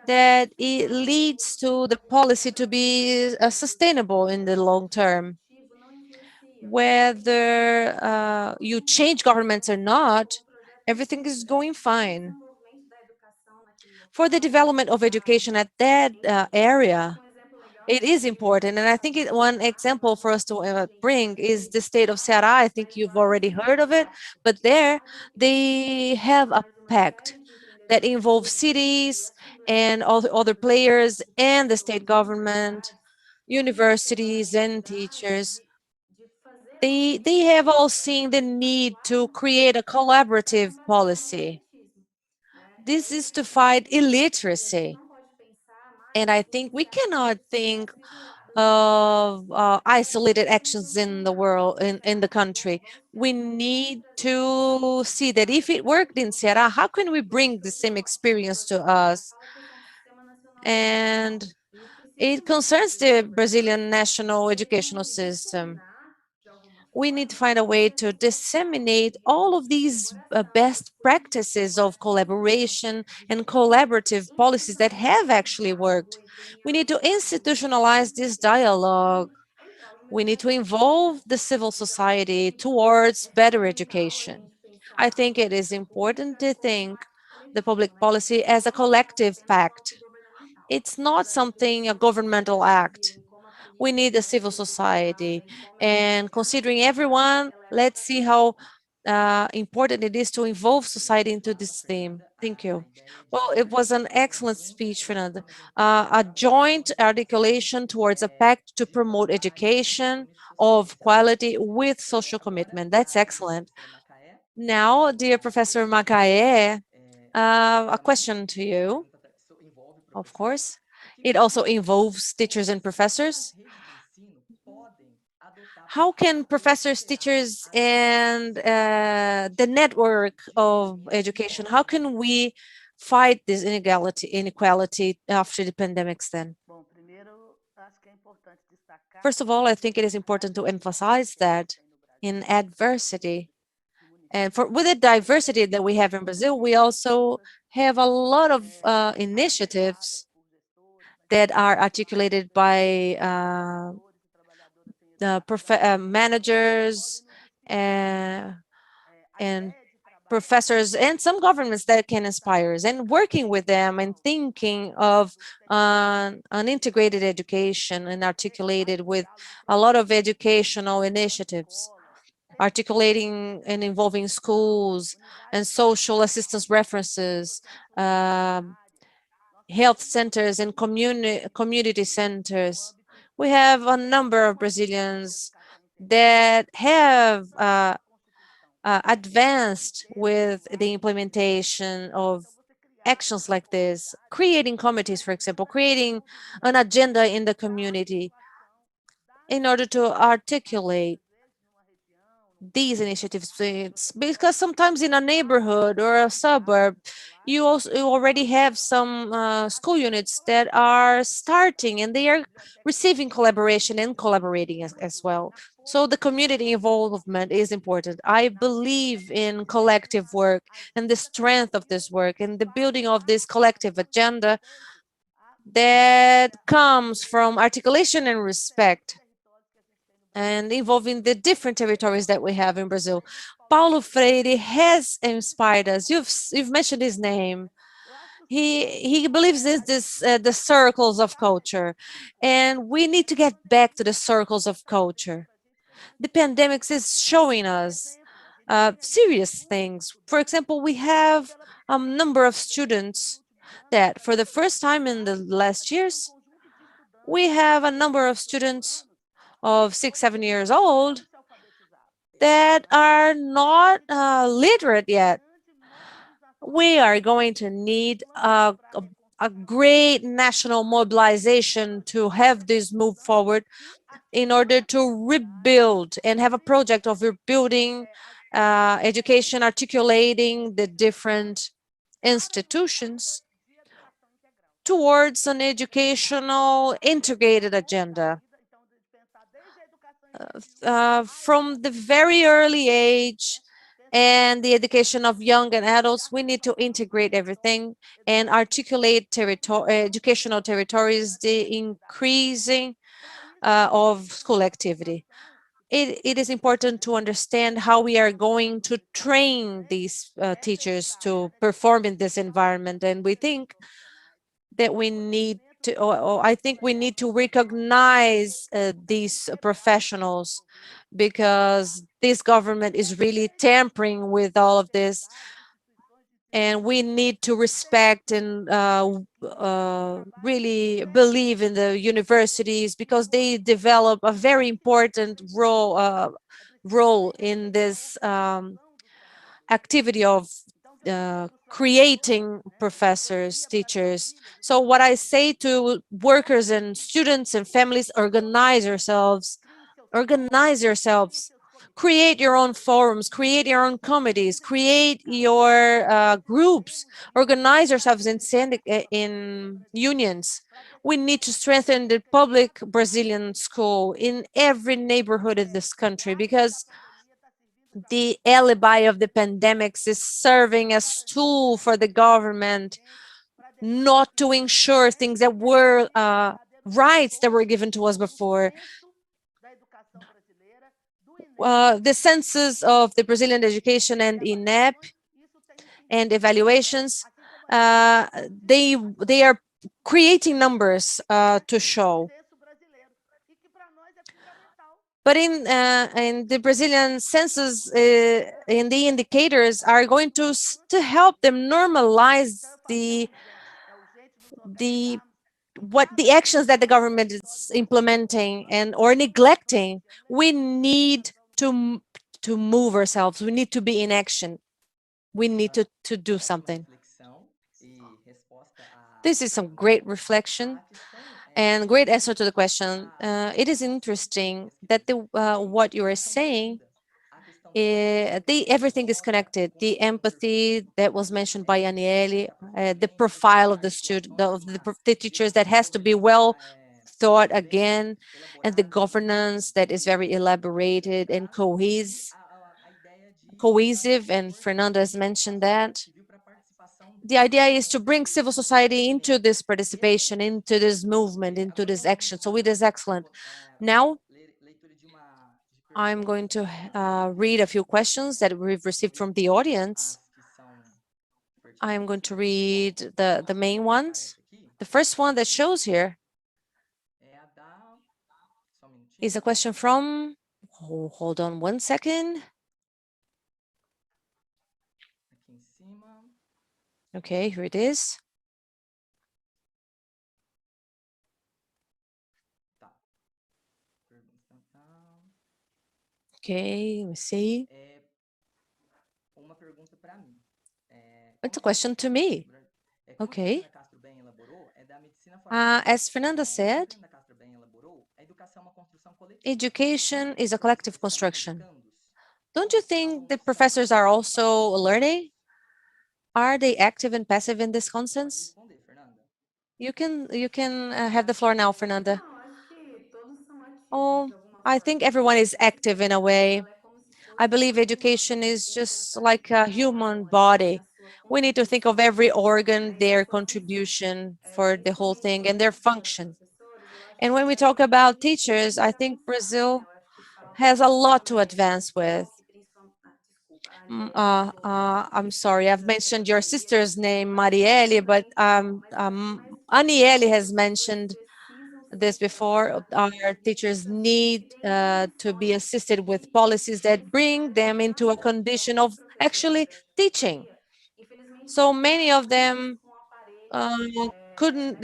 that it leads to the policy to be sustainable in the long term. Whether you change governments or not, everything is going fine. For the development of education at that area, it is important. And I think one example for us to bring is the state of Ceará. I think you've already heard of it, but there they have a pact that involves cities and all the other players and the state government, universities and teachers. They have all seen the need to create a collaborative policy. This is to fight illiteracy. And I think we cannot think of isolated actions in the world, in the country. We need to see that if it worked in Ceará, how can we bring the same experience to us? And it concerns the Brazilian national educational system. We need to find a way to disseminate all of these best practices of collaboration and collaborative policies that have actually worked. We need to institutionalize this dialogue. We need to involve the civil society towards better education. I think it is important to think the public policy as a collective pact. It's not something, a governmental act. We need a civil society. And considering everyone, let's see how important it is to involve society into this theme. Thank you. Well, it was an excellent speech, Fernanda. A joint articulation towards a pact to promote education of quality with social commitment. That's excellent. Now, dear Professor Macaé, a question to you, of course. It also involves teachers and professors. How can professors, teachers, and the network of education, how can we fight this inequality after the pandemics then? First of all, I think it is important to emphasize that in adversity, and for with the diversity that we have in Brazil, we also have a lot of initiatives that are articulated by the managers uh, and professors and some governments that can inspire us, and working with them and thinking of an integrated education and articulated with a lot of educational initiatives, articulating and involving schools and social assistance references, health centers and community centers. We have a number of Brazilians that have advanced with the implementation of actions like this, creating committees, for example, creating an agenda in the community in order to articulate these initiatives. Because sometimes in a neighborhood or a suburb, you already have some school units that are starting and they are receiving collaboration and collaborating as well. So the community involvement is important. I believe in collective work and the strength of this work and the building of this collective agenda that comes from articulation and respect and involving the different territories that we have in Brazil. Paulo Freire has inspired us. You've mentioned his name. He believes in this the circles of culture, and we need to get back to the circles of culture. The pandemics is showing us serious things. For example, we have a number of students that, for the first time in the last years, we have a number of students of 6, 7 years old that are not literate yet. We are going to need a great national mobilization to have this move forward in order to rebuild and have a project of rebuilding education, articulating the different institutions towards an educational integrated agenda. From the very early age and the education of young and adults, we need to integrate everything and articulate educational territories, the increasing of school activity. It is important to understand how we are going to train these teachers to perform in this environment. And we think that we need to, or I think we need to recognize these professionals, because this government is really tampering with all of this. And we need to respect and really believe in the universities, because they develop a very important role in this activity of creating professors, teachers. So what I say to workers and students and families: organize yourselves, create your own forums, create your own committees, create your groups, organize yourselves in in unions. We need to strengthen the public Brazilian school in every neighborhood in this country, because the alibi of the pandemics is serving as tool for the government not to ensure things that were rights that were given to us before. The census of the Brazilian education and INEP and evaluations, they are creating numbers to show. But in the Brazilian census, in the indicators are going to help them normalize the what the actions that the government is implementing and or neglecting. We need to move ourselves. We need to be in action. We need to do something. This is some great reflection and great answer to the question. It is interesting that what you are saying, everything is connected. The empathy that was mentioned by Aniele, the profile of the student, the teachers that has to be well thought again, and the governance that is very elaborated and cohesive, and Fernando has mentioned that. The idea is to bring civil society into this participation, into this movement, into this action. So it is excellent. Now, I'm going to read a few questions that we've received from the audience. I'm going to read the main ones. The first one that shows here is a question from, hold on one second. Okay, here it is. Okay, let me see. It's a question to me. Okay. As Fernanda said, education is a collective construction. Don't you think the professors are also learning? Are they active and passive in this consensus? You can have the floor now, Fernanda. Não, acho que todos são ativos Oh, de alguma I forma, think porque everyone is a active in a educação, way. ela é como se I fosse believe uma education is just pessoa like a cada human órgão ali tem body. a sua We need to think of contribuição, every organ, né, e a their sua função. contribution for the whole Principalmente thing quando and a their gente fala de function. professores, eu acho And when que we a talk gente tem about muito teachers, I muito a think pensar, né? Brazil Eu acho que falta has a lot to é, advance with. principalmente, desculpa, a Aniele mencionou I'm a sorry, I've questão das mentioned your categorias, sister's name, eu acho que é Marielle, but fundamental, mas eu acho que mais do que isso, Aniele os has professores mentioned precisam this sim before. Our ter teachers indicações need que deem to be condições assisted with de policies that bring necessárias them para a into a condition formação of de professores actually dessa teaching. categoria. Infelizmente, So muitos many não of contam them com aparelhos uh,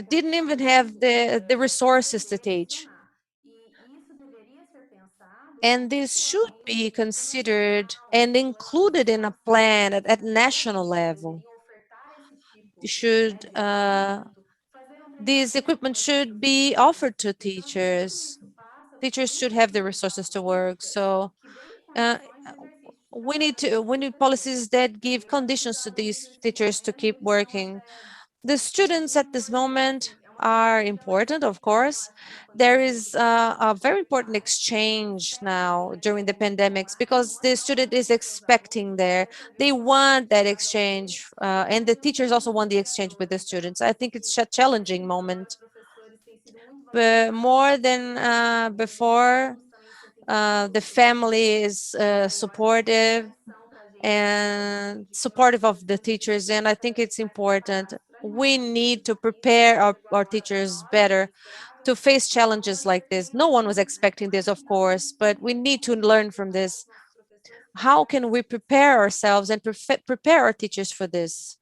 didn't even have adequados the para resources to poder teach. lecionar. E isso deveria ser pensado And como this um should be plano considered nacional, and eu acho que included in a plan at national escolas level. deveriam ofertar esse tipo, Should de equipamento, fazer This treinamento equipment para esses should be professores. offered to Então, tudo teachers. isso passa Teachers por should uma have the política resources to work. pública So que deem uh, condições de exercício de we trabalho need desses we need policies professores. that E give eu acho que conditions to para além these disso, teachers to é keep uma questão working. até The students at this vou dizer moment assim, é uma are questão de important, of adaptabilidade. Eu course. acho que na There pandemia is eles tiveram que a se very important adaptar e eles exchange seguem now during the naquela pandemics escola because não é the só student para is ver seus alunos, expecting mas there. é para ver They como vai want that funcionar o exchange, ambiente and the e o teachers also ensino want the exchange with integrador. the Então, students. eu I acho think it's que a challenging agora os moment. professores têm sido muito But valorizados more porque than eles estão before, justamente incentivando the os professores. family is Eu acho que é uma supportive lição para a gente and de supportive of professores the quando teachers. precisamos And I cada think vez it's mais important. preparados para We lidar com esses need to desafios que prepare não our chegaram para teachers nós better inesperados to face e não challenges like this. No one was antecipemos, né? expecting Porque this, no of final a course, gente but tem we que need to conseguir learn from preparar this. os nossos professores How para can we isso. prepare ourselves and prepare our teachers for this?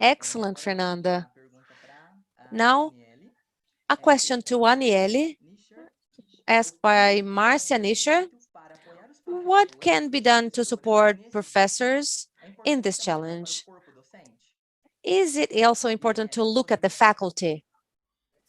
Excellent, Fernanda. Now, a question to Aniele, asked by Marcia Nischer. What can be done to support professors in this challenge? Is it also important to look at the faculty?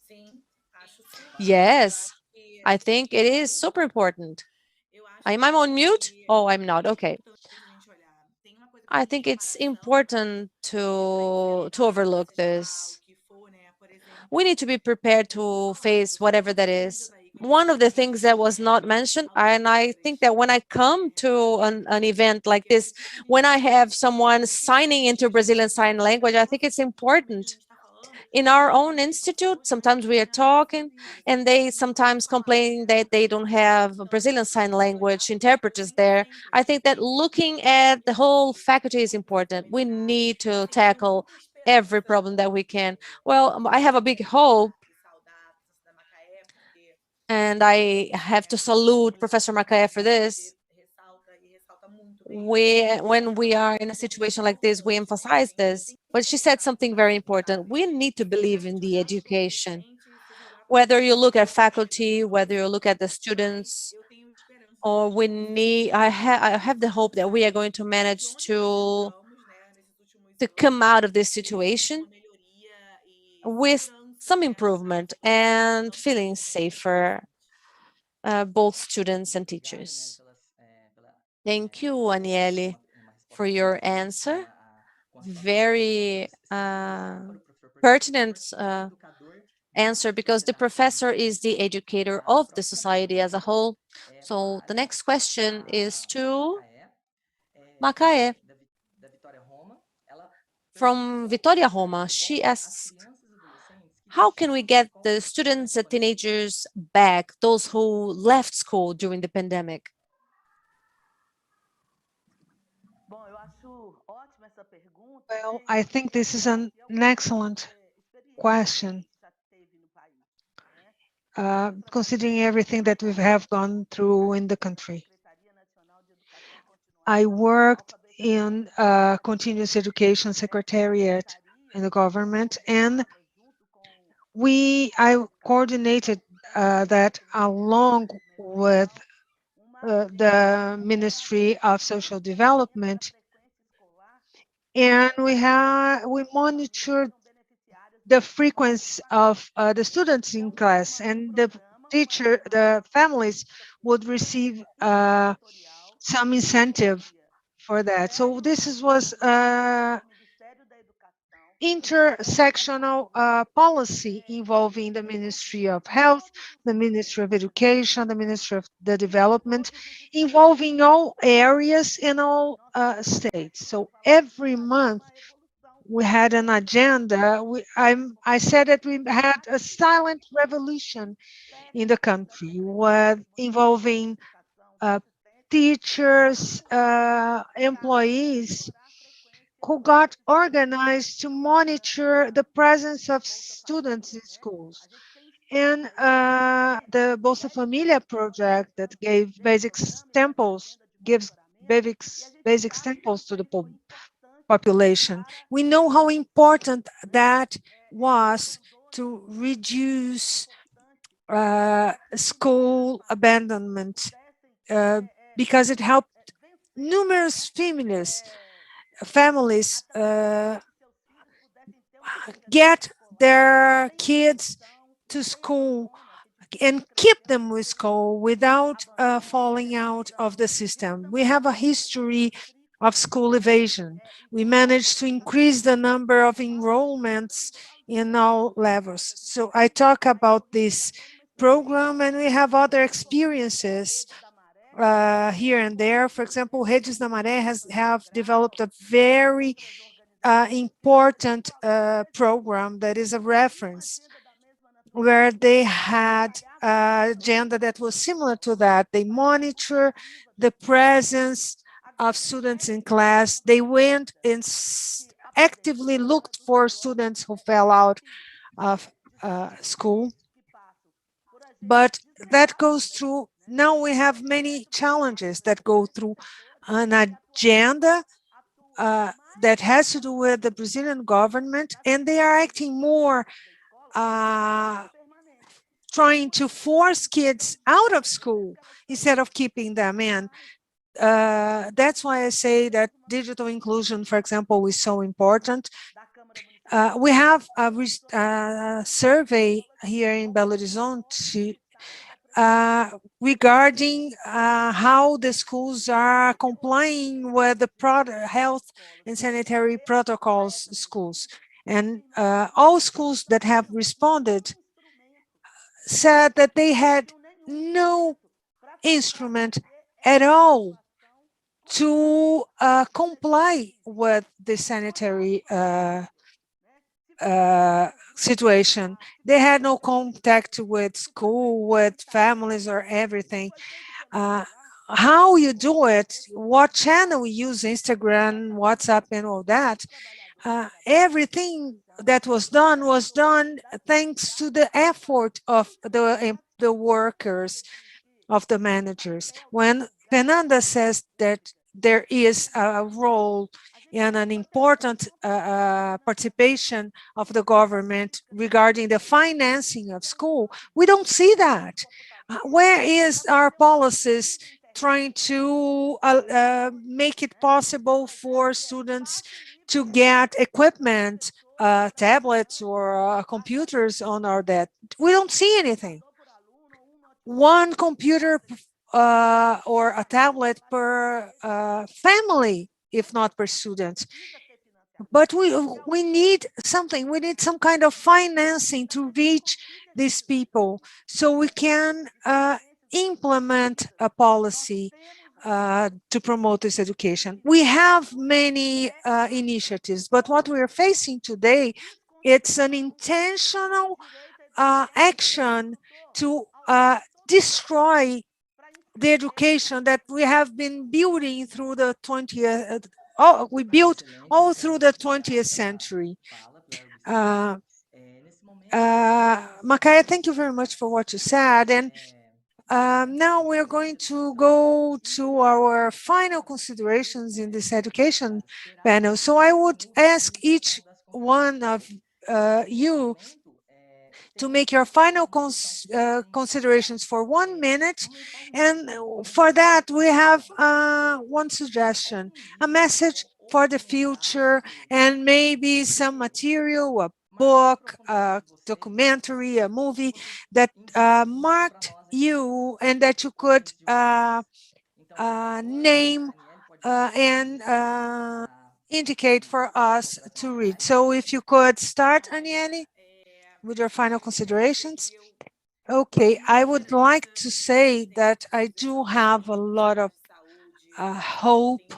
Sim, acho super. Eu Yes, acho que a I gente think it tem is que. super important. Eu acho Am I on mute? que Oh, I'm not. é Okay. importante a gente olhar. Tem uma coisa que I chama de think it's preparação important para to enfrentar, overlook seja lá o this. que for, né? Por We exemplo, need to be prepared to face whatever that alguns is. vídeos aí que a gente One of the tem things that was not mentioned, and I think that when I come to an event like porque a this, gente when I utiliza have someone esse tipo signing into Brazilian Sign Language, I think it's justamente a important. gente está falando, In our porque own muitas institute, pessoas, né, sometimes we are têm essa talking, preguiça and they de sometimes falar, complain that they don't have Brazilian Então, Sign olhar Language para o professor interpreters nem there. sempre I think that é looking uma at the whole obrigação, faculty is muitas important. vezes We é need to sempre tackle muita every esperança problem that we can. do Well, I have a big hope. e saudar da Macaé, porque and I have to salute Professor Macaé for this. When we are in a situation like this, we emphasize this. But she said something very important. We need to believe in the education. Whether you look at faculty, whether you look at the students, or we need, I have the hope that we are going to manage to come out of this situation with some improvement and feeling safer, both students and teachers. Thank you, Aniele, for your answer. Very pertinent answer, because the professor is the educator of the society as a whole. So the next question is to Macaé from Vitória Roma. She asks, how can we get the students and teenagers back, those who left school during the pandemic? Well, I think this is an excellent question, considering everything that we have gone through in the country. I worked in continuous education secretariat in the government, and I coordinated that along with the Ministry of Social Development, and we monitored the frequency of the students in class, and the families would receive some incentive for that. So was intersectional policy involving the Ministry of Health, the Ministry of Education, the Ministry of the Development, involving all areas in all states. So every month we had an agenda. I said that we had a silent revolution in the country, involving teachers, employees, who got organized to monitor the presence of students in schools. And the Bolsa Familia project that gives basic stemples to the population. We know how important that was to reduce school abandonment, because it helped numerous families get their kids to school and keep them with school without falling out of the system. We have a history of school evasion. We managed to increase the number of enrollments in all levels. So I talk about this program, and we have other experiences here and there. For example, Redes da Maré have developed a very important program that is a reference, where they had an agenda that was similar to that. They monitor the presence of students in class. They went and actively looked for students who fell out of school. But that goes through, now we have many challenges that go through an agenda that has to do with the Brazilian government, and they are acting more trying to force kids out of school instead of keeping them in. That's why I say that digital inclusion, for example, is so important. We have a survey here in Belo Horizonte regarding how the schools are complying with the health and sanitary protocols schools. And all schools that have responded said that they had no instrument at all to comply with the sanitary situation. They had no contact with school, with families, or everything. How you do it, what channel you use, Instagram, WhatsApp, and all that, everything that was done thanks to the effort of the the workers, of the managers. When Fernanda says that there is a role and an important participation of the government regarding the financing of school, we don't see that. Where is our policies trying to make it possible for students to get equipment, tablets or computers on our debt? We don't see anything. One computer or a tablet per family, if not per student. But we need something. We need some kind of financing to reach these people so we can implement a policy to promote this education. We have many initiatives, but what we're facing today, it's an intentional action to destroy the education that we have been building through the 20th, we built all through the 20th century. Makaya, thank you very much for what you said. And now we're going to go to our final considerations in this education panel. So I would ask each one of you to make your final considerations for 1 minute. And for that, we have one suggestion, a message for the future, and maybe some material, a book, a documentary, a movie that marked you and that you could name and indicate for us to read. So if you could start, Aniele, with your final considerations. Okay, I would like to say that I do have a lot of hope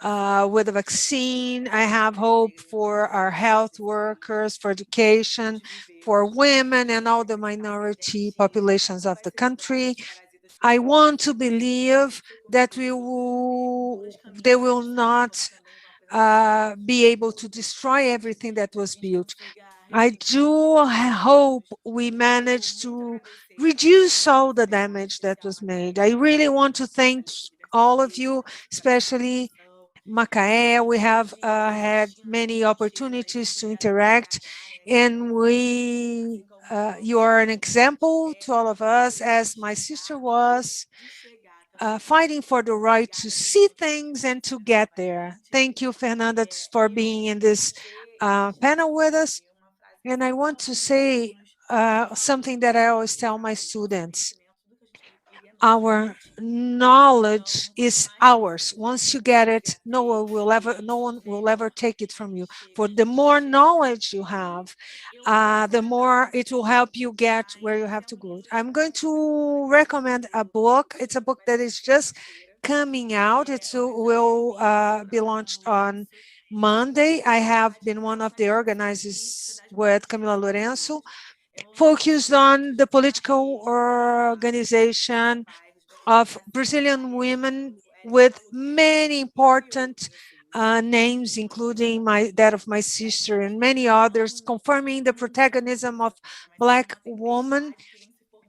with the vaccine. I have hope for our health workers, for education, for women and all the minority populations of the country. I want to believe that they will not be able to destroy everything that was built. I do hope we manage to reduce all the damage that was made. I really want to thank all of you, especially Macaé. We have had many opportunities to interact, and you are an example to all of us, as my sister was, fighting for the right to see things and to get there. Thank you, Fernanda, for being in this panel with us. And I want to say something that I always tell my students. Our knowledge is ours. Once you get it, no one will ever take it from you. For the more knowledge you have, the more it will help you get where you have to go. I'm going to recommend a book. It's a book that is just coming out. It will be launched on Monday. I have been one of the organizers with Camila Lourenço, focused on the political organization of Brazilian women with many important names, including that of my sister and many others, confirming the protagonism of Black women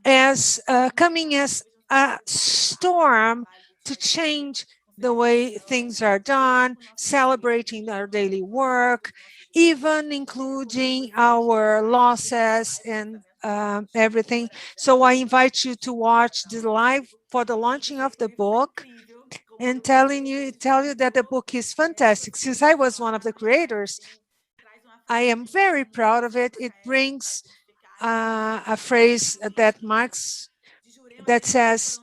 as coming as a storm to change the way things are done, celebrating our daily work, even including our losses and everything. So I invite you to watch the live for the launching of the book and tell you that the book is fantastic. Since I was one of the creators, I am very proud of it. It brings a phrase that marks that says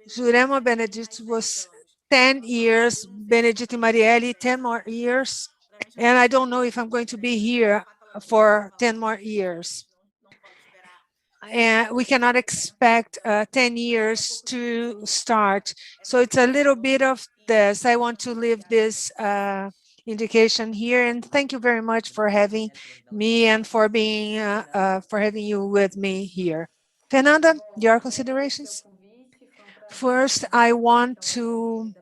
Jurema Benedito was 10 years, Benedito Marielli 10 more years, and I don't know if I'm going to be here for 10 more years. And we cannot expect 10 years to start. So it's a little bit of this. I want to leave this indication here, and thank you very much for having me and for being for having you with me here. Fernanda, your considerations? First, I want to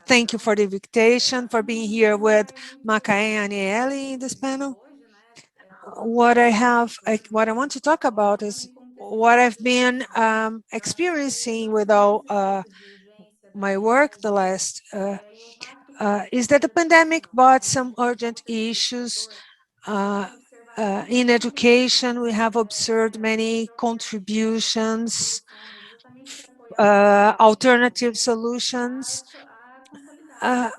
thank you for the invitation, for being here with Macaé and Aniele in this panel. what I want to talk about is what I've been experiencing with all my work the last is that the pandemic brought some urgent issues uh, in education. We have observed many contributions, alternative solutions, uh,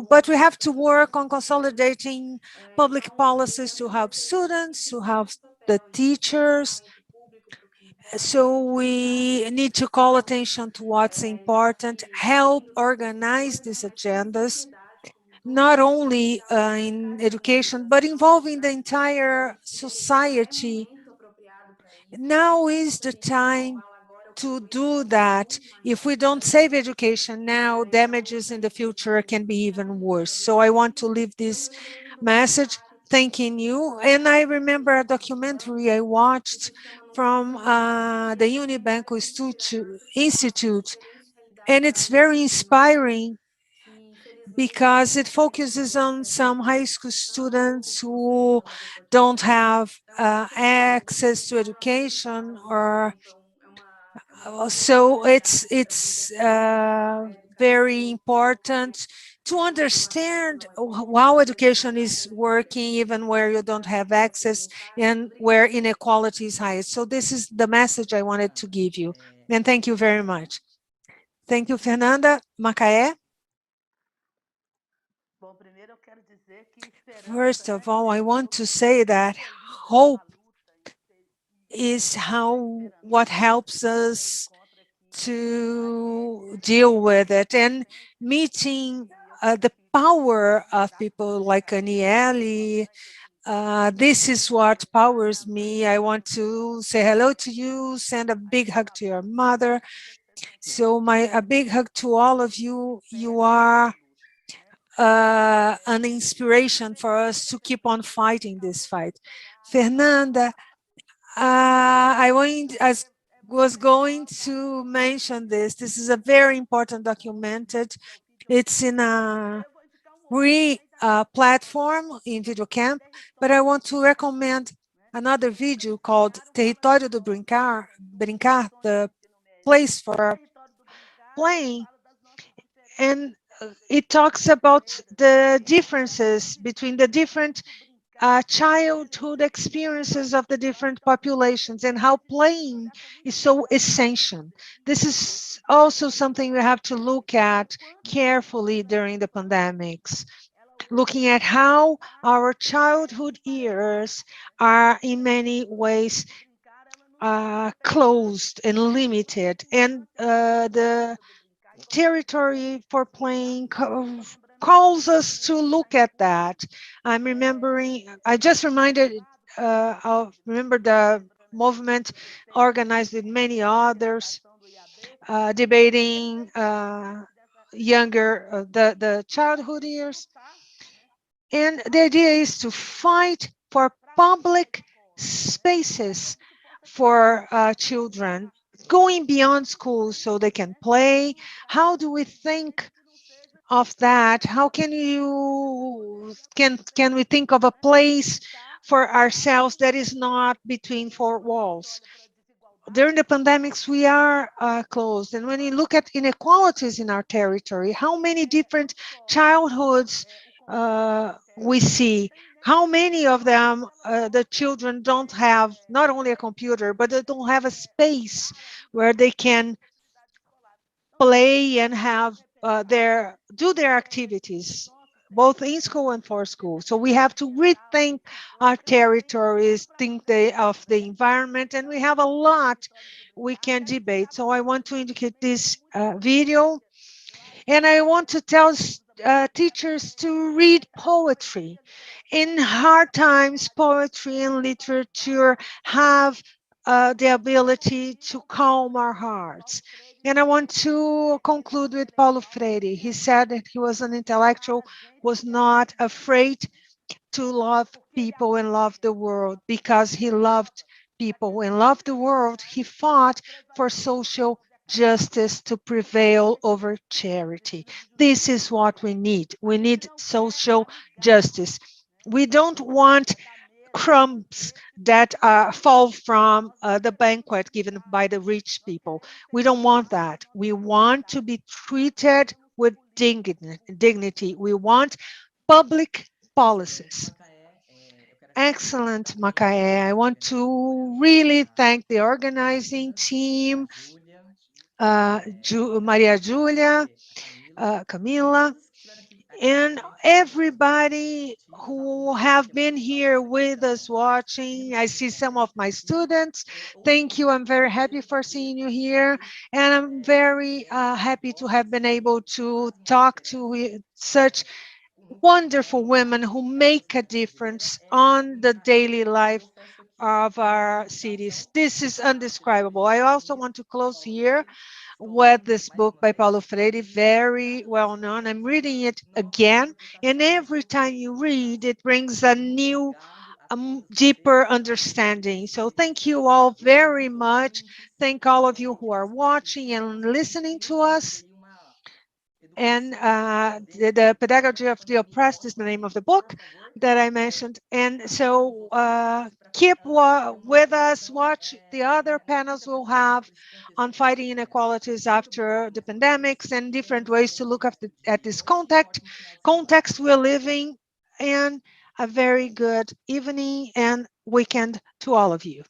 but we have to work on consolidating public policies to help students, to help the teachers. So we need to call attention to what's important, help organize these agendas, not only in education, but involving the entire society. Now is the time to do that. If we don't save education now, damages in the future can be even worse. So I want to leave this message thanking you. And I remember a documentary I watched from the Unibanco Institute, and it's very inspiring because it focuses on some high school students who don't have access to education, or so it's very important to understand how education is working even where you don't have access and where inequality is high. So this is the message I wanted to give you. And thank you very much. Thank you, Fernanda. Macaé? First of all, I want to say that hope is what helps us to deal with it, and meeting the power of people like Aniele. This is what powers me. I want to say hello to you, send a big hug to your mother. So a big hug to all of you. You are an inspiration for us to keep on fighting this fight. Fernanda, I was going to mention this. This is a very important documented. It's in a free platform in Videocamp, but I want to recommend another video called Território do Brincar, the place for playing. And it talks about the differences between the different childhood experiences of the different populations and how playing is so essential. This is also something we have to look at carefully during the pandemics, looking at how our childhood years are in many ways closed and limited, and the territory for playing calls us to look at that. I just remember the movement organized with many others, debating the childhood years. And the idea is to fight for public spaces for children, going beyond school so they can play. How do we think of that? How can we think of a place for ourselves that is not between four walls? During the pandemics, we are closed. And when you look at inequalities in our territory, how many different childhoods we see, how many of them the children don't have not only a computer, but they don't have a space where they can play and have do their activities, both in school and for school. So we have to rethink our territories, of the environment, and we have a lot we can debate. So I want to indicate this video, and I want to tell teachers to read poetry. In hard times, poetry and literature have the ability to calm our hearts. And I want to conclude with Paulo Freire. He said that he was an intellectual, was not afraid to love people and love the world. Because he loved people and loved the world, he fought for social justice to prevail over charity. This is what we need. We need social justice. We don't want crumbs that fall from the banquet given by the rich people. We don't want that. We want to be treated with dignity. We want public policies. Excellent, Macaé. I want to really thank the organizing team, Maria Julia, Camila, and everybody who have been here with us watching. I see some of my students. Thank you. I'm very happy for seeing you here. And I'm very happy to have been able to talk to such wonderful women who make a difference on the daily life of our cities. This is undescribable. I also want to close here with this book by Paulo Freire, very well known. I'm reading it again, and every time you read, it brings a new, deeper understanding. So thank you all very much. Thank all of you who are watching and listening to us. And the Pedagogy of the Oppressed is the name of the book that I mentioned. And so keep with us, watch the other panels we'll have on fighting inequalities after the pandemics and different ways to look at this context we're living, and a very good evening and weekend to all of you.